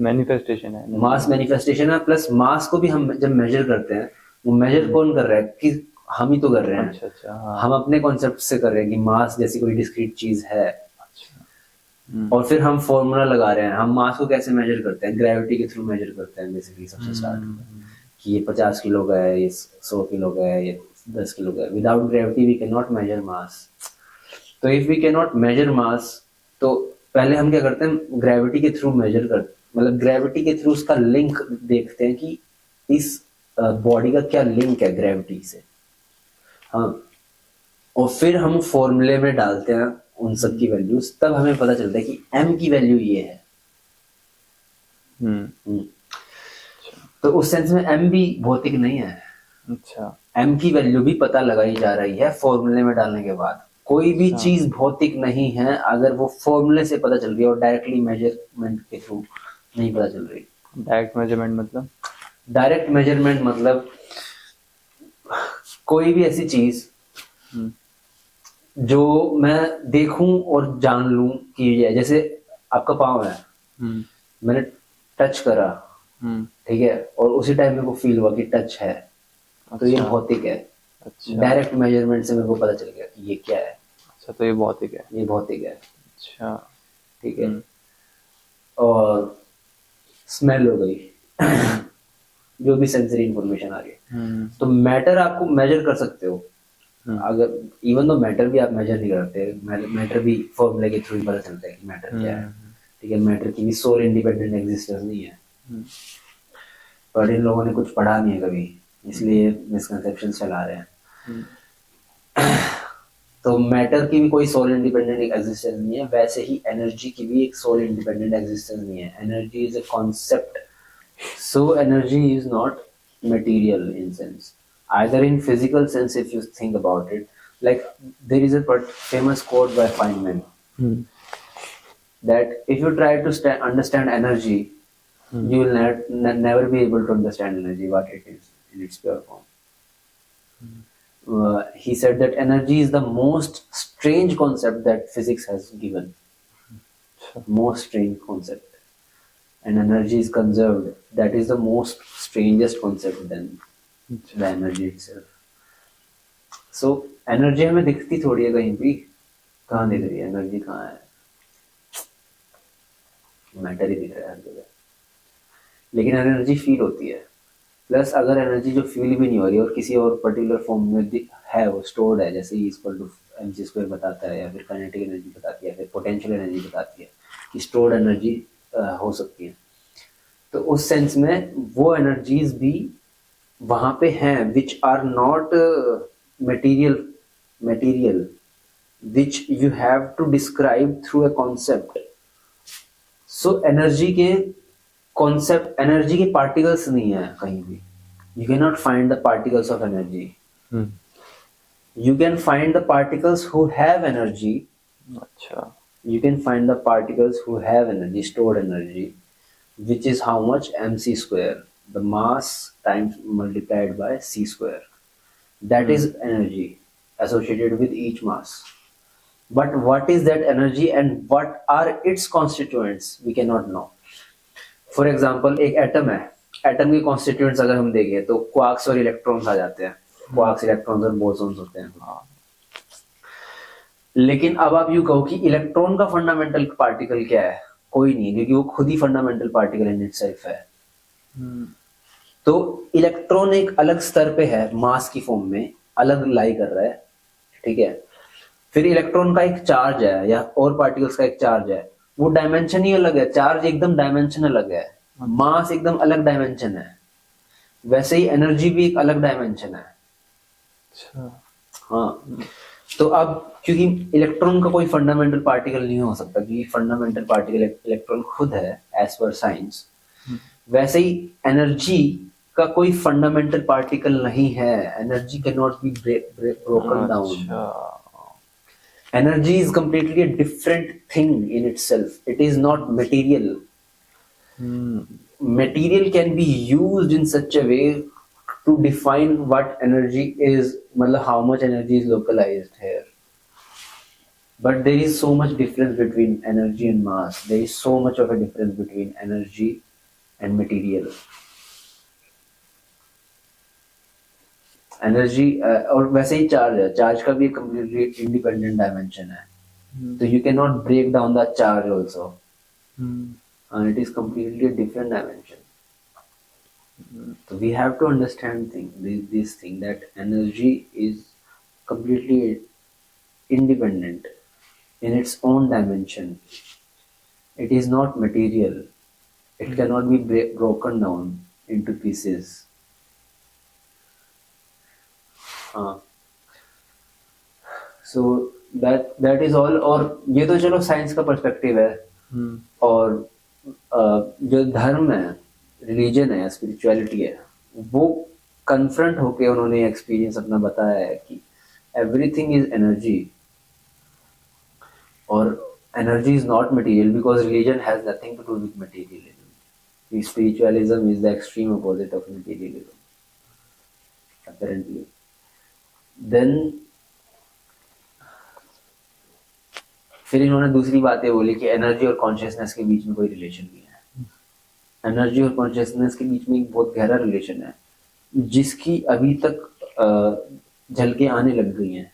मैनिफेस्टेशन है,
मास मैनिफेस्टेशन है। प्लस मास को भी हम जब मेजर करते हैं, वो मेजर कौन कर रहा है कि हम ही तो कर रहे हैं।
अच्छा अच्छा, हाँ।
हम अपने कॉन्सेप्ट से कर रहे हैं कि मास जैसी कोई डिस्क्रीट चीज है।
अच्छा।
और फिर हम फॉर्मूला लगा रहे हैं। हम मास को कैसे मेजर करते हैं? ग्रेविटी के थ्रू मेजर करते हैं बेसिकली, सबसे स्टार्ट कि ये 50 किलो का है, ये 100 किलो का है, ये 10 किलो का है। Without gravity we can not measure mass. तो if we can not measure mass, तो पहले हम क्या करते हैं? ग्रेविटी के थ्रू मेजर करते, मतलब ग्रेविटी के थ्रू उसका लिंक देखते हैं कि इस बॉडी का क्या लिंक है ग्रेविटी से। हाँ, और फिर हम फॉर्मूले में डालते हैं उन सब की वैल्यूज, तब हमें पता चलता है कि m की वैल्यू ये है। तो उस सेंस में m भी भौतिक नहीं है।
अच्छा,
m की वैल्यू भी पता लगाई जा रही है फॉर्मूले में डालने के बाद। कोई भी चीज भौतिक नहीं है अगर वो फॉर्मूले से पता चल रही है और डायरेक्टली मेजरमेंट के थ्रू नहीं पता चल रही।
डायरेक्ट मेजरमेंट मतलब?
डायरेक्ट मेजरमेंट मतलब कोई भी ऐसी चीज जो मैं देखूं और जान लूं कि ये है। जैसे आपका पाँव है, मैंने टच करा, ठीक है, और उसी टाइम मेरे को फील हुआ कि टच है। तो ये भौतिक है।
अच्छा,
डायरेक्ट मेजरमेंट से मेरे को पता चल गया कि ये क्या है।
अच्छा, तो ये भौतिक है।
ये भौतिक है।
अच्छा,
ठीक है। और स्मेल हो गई जो भी सेंसरी इंफॉर्मेशन आ रही। तो मैटर आपको मेजर कर सकते हो। अगर इवन तो मैटर भी आप मेजर नहीं करते, मैटर भी फॉर्मूले के थ्रू ही पता चलता है कि मैटर क्या है। ठीक है, मैटर की भी सोल इंडिपेंडेंट एग्जिस्टेंस नहीं है। पर इन लोगों ने कुछ पढ़ा नहीं है कभी, इसलिए मिसकंसेप्शन फैला रहे हैं। तो मैटर की भी कोई सोल इंडिपेंडेंट एग्जिस्टेंस नहीं है, वैसे ही एनर्जी की भी एक सोल इंडिपेंडेंट एग्जिस्टेंस नहीं है। Energy is a concept, so energy is not material in sense, either in physical sense if you think about it. Like there is a famous quote by Feynman that if you try to understand energy, you will never be able to understand energy what it is in its pure form. He said that energy is the most strange concept that physics has given. Most strange concept. And energy is conserved. That is the most strangest concept than the energy itself. So energy हमें दिखती थोड़ी है कहीं भी, कहाँ दिख रही है एनर्जी? कहाँ है? मैटर ही दिख रहा है हर जगह, लेकिन एनर्जी फील होती है। प्लस अगर एनर्जी जो फील भी नहीं हो रही और किसी और पर्टिकुलर फॉर्म में है, वो स्टोर्ड है, जैसे E = mc² बताता है, या फिर काइनेटिक एनर्जी बताती है, या फिर पोटेंशियल एनर्जी बताती है कि स्टोर्ड एनर्जी हो सकती है। तो उस सेंस में वो एनर्जीज भी वहां पे हैं which are not material, which you have to describe through a concept. So energy के कॉन्सेप्ट, एनर्जी के पार्टिकल्स नहीं है कहीं भी। You can not find the particles of energy. You can find the particles who have energy.
अच्छा,
you can find the particles who have energy, stored energy, which is how much? mc², the mass times multiplied by c². That is energy associated with each mass. But what is that energy and what are its constituents? We cannot know. For example, एक atom है, atom के constituents अगर हम देखें तो quarks और electrons आ जाते हैं। क्वार्क्स, इलेक्ट्रॉन्स और बोसॉन्स होते हैं। लेकिन अब आप यू कहो कि इलेक्ट्रॉन का फंडामेंटल पार्टिकल क्या है? कोई नहीं है, क्योंकि वो खुद ही फंडामेंटल पार्टिकल इन इटसेल्फ है। तो इलेक्ट्रॉन एक अलग स्तर पे है, मास की फॉर्म में अलग लाई कर रहा है। ठीक है, फिर इलेक्ट्रॉन का एक चार्ज है या और पार्टिकल्स का एक चार्ज है, वो डायमेंशन ही अलग है। चार्ज एकदम डायमेंशन अलग है, मास एकदम अलग डायमेंशन है। वैसे ही एनर्जी भी एक अलग डायमेंशन है। हाँ, तो अब क्योंकि इलेक्ट्रॉन का कोई फंडामेंटल पार्टिकल नहीं हो सकता, क्योंकि फंडामेंटल पार्टिकल इलेक्ट्रॉन खुद है एज पर साइंस, वैसे ही एनर्जी का कोई फंडामेंटल पार्टिकल नहीं है। Energy can not be broken down. Energy is completely a different thing in itself. It is not material. Material can be used in such a way to define what energy is मतलब how much energy is localized here. But there is so much difference between energy and mass. There is so much of a difference between energy and material. Energy और वैसे ही charge है, charge का भी completely independent dimension है, तो you can not break down the charge also, and it is completely a different dimension. So we have to understand this thing that energy is completely independent in its own dimension. It is not material. It cannot be broken down into pieces. So that is all. और ये तो चलो science का perspective है, और जो धर्म है, रिलीजन है, स्पिरिचुअलिटी है, वो कन्फ्रंट होके उन्होंने एक्सपीरियंस अपना बताया है कि एवरीथिंग इज एनर्जी, और energy is not material, because religion has nothing to do with materialism. Spiritualism is the extreme opposite of materialism apparently. Then फिर इन्होंने दूसरी बातें बोली कि एनर्जी और कॉन्शियसनेस के बीच में कोई रिलेशन नहीं है. एनर्जी और कॉन्शियसनेस के बीच में एक बहुत गहरा रिलेशन है, जिसकी अभी तक झलकें आने लग गई हैं.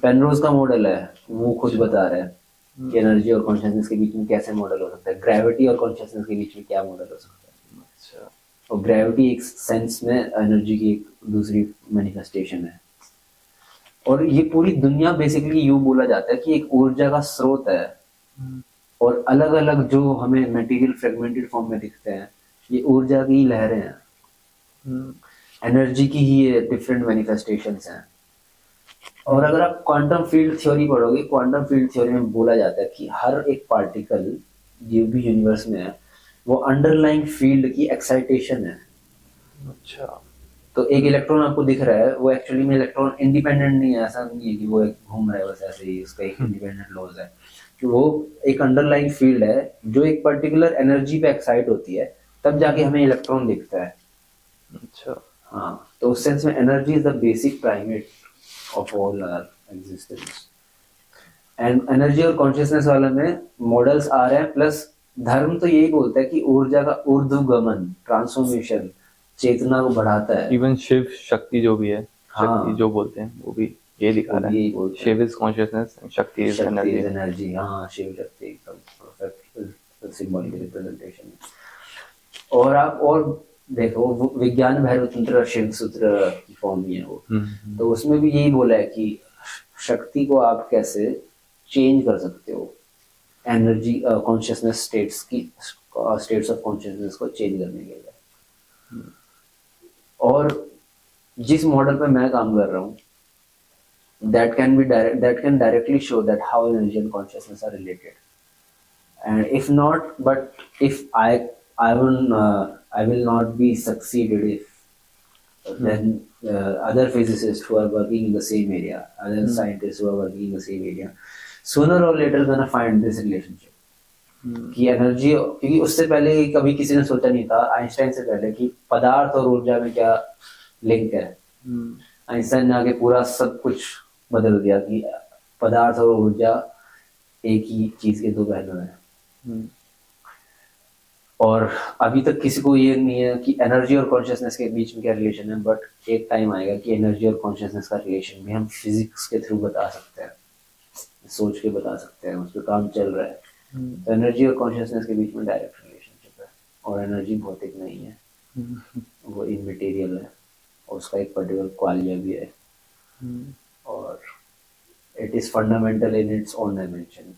पेनरोज का मॉडल है, वो खुद बता रहा है कि एनर्जी और कॉन्शियसनेस के बीच में कैसे मॉडल हो सकता है, ग्रेविटी और कॉन्शियसनेस के बीच में क्या मॉडल हो सकता है. अच्छा. और ग्रेविटी एक सेंस में एनर्जी की एक दूसरी मैनिफेस्टेशन है, और ये पूरी दुनिया बेसिकली यूं बोला जाता है कि एक ऊर्जा का स्रोत है, और अलग अलग जो हमें मटेरियल फ्रेगमेंटेड फॉर्म में दिखते हैं, ये ऊर्जा की लहरें हैं, एनर्जी की ही ये डिफरेंट मैनिफेस्टेशंस हैं. और अगर आप क्वांटम फील्ड थ्योरी पढ़ोगे, क्वांटम फील्ड थ्योरी में बोला जाता है कि हर एक पार्टिकल जो भी यूनिवर्स में है, वो अंडरलाइंग फील्ड की एक्साइटेशन है. अच्छा. तो एक इलेक्ट्रॉन आपको दिख रहा है, वो एक्चुअली में इलेक्ट्रॉन इंडिपेंडेंट नहीं है, ऐसा नहीं है कि वो एक घूम रहा है बस ऐसे ही, उसका एक इंडिपेंडेंट लॉज है, कि वो एक अंडरलाइंग फील्ड है जो एक पर्टिकुलर एनर्जी पे एक्साइट होती है, तब जाके हमें इलेक्ट्रॉन दिखता है. अच्छा. हाँ, तो उस सेंस में energy is the basic primate of all our existence. And energy और कॉन्शियसनेस वाले में मॉडल्स आ रहे हैं, प्लस धर्म तो यही बोलता है कि ऊर्जा का ऊर्ध्वगमन, ट्रांसफॉर्मेशन, चेतना को बढ़ाता है.
इवन शिव शक्ति जो भी है, शक्ति जो बोलते हैं, वो भी ये दिखा रहा है. शिव इज कॉन्शियसनेस, शक्ति इज
एनर्जी. हाँ, शिव शक्ति एकदम परफेक्ट सिंबॉलिक रिप्रेजेंटेशन. और आप और देखो, विज्ञान भैरव तंत्र शिव सूत्र की फॉर्म ही है वो, तो उसमें भी यही बोला है कि शक्ति को आप कैसे चेंज कर सकते हो, एनर्जी कॉन्शियसनेस स्टेट्स की, स्टेट्स ऑफ कॉन्शियसनेस को चेंज करने के लिए. और जिस मॉडल पे मैं काम कर रहा हूँ, that can directly show that how energy and consciousness are related. And if not, but if I will not be succeeded if then other physicists who are working in the same area, other scientists who are working in the same area, sooner or later gonna find this relationship. कि energy, क्योंकि उससे पहले कभी किसी ने सोचा नहीं था, आइंस्टाइन से पहले, कि पदार्थ और ऊर्जा में क्या लिंक है. आइंस्टाइन ने आगे पूरा सब कुछ बदल दिया कि पदार्थ और ऊर्जा एक ही चीज के दो पहलू हैं. और अभी तक किसी को ये नहीं है कि एनर्जी और कॉन्शियसनेस के बीच में क्या रिलेशन है, बट एक टाइम आएगा कि एनर्जी और कॉन्शियसनेस का रिलेशन भी हम फिजिक्स के थ्रू बता सकते हैं, सोच के बता सकते हैं, उस पर काम चल रहा है. तो एनर्जी और कॉन्शियसनेस के बीच में डायरेक्ट रिलेशनशिप है, और एनर्जी भौतिक नहीं है, वो इमटेरियल है, और उसका एक पर्टिकुलर क्वालिया भी है, और it is fundamental in its own dimension.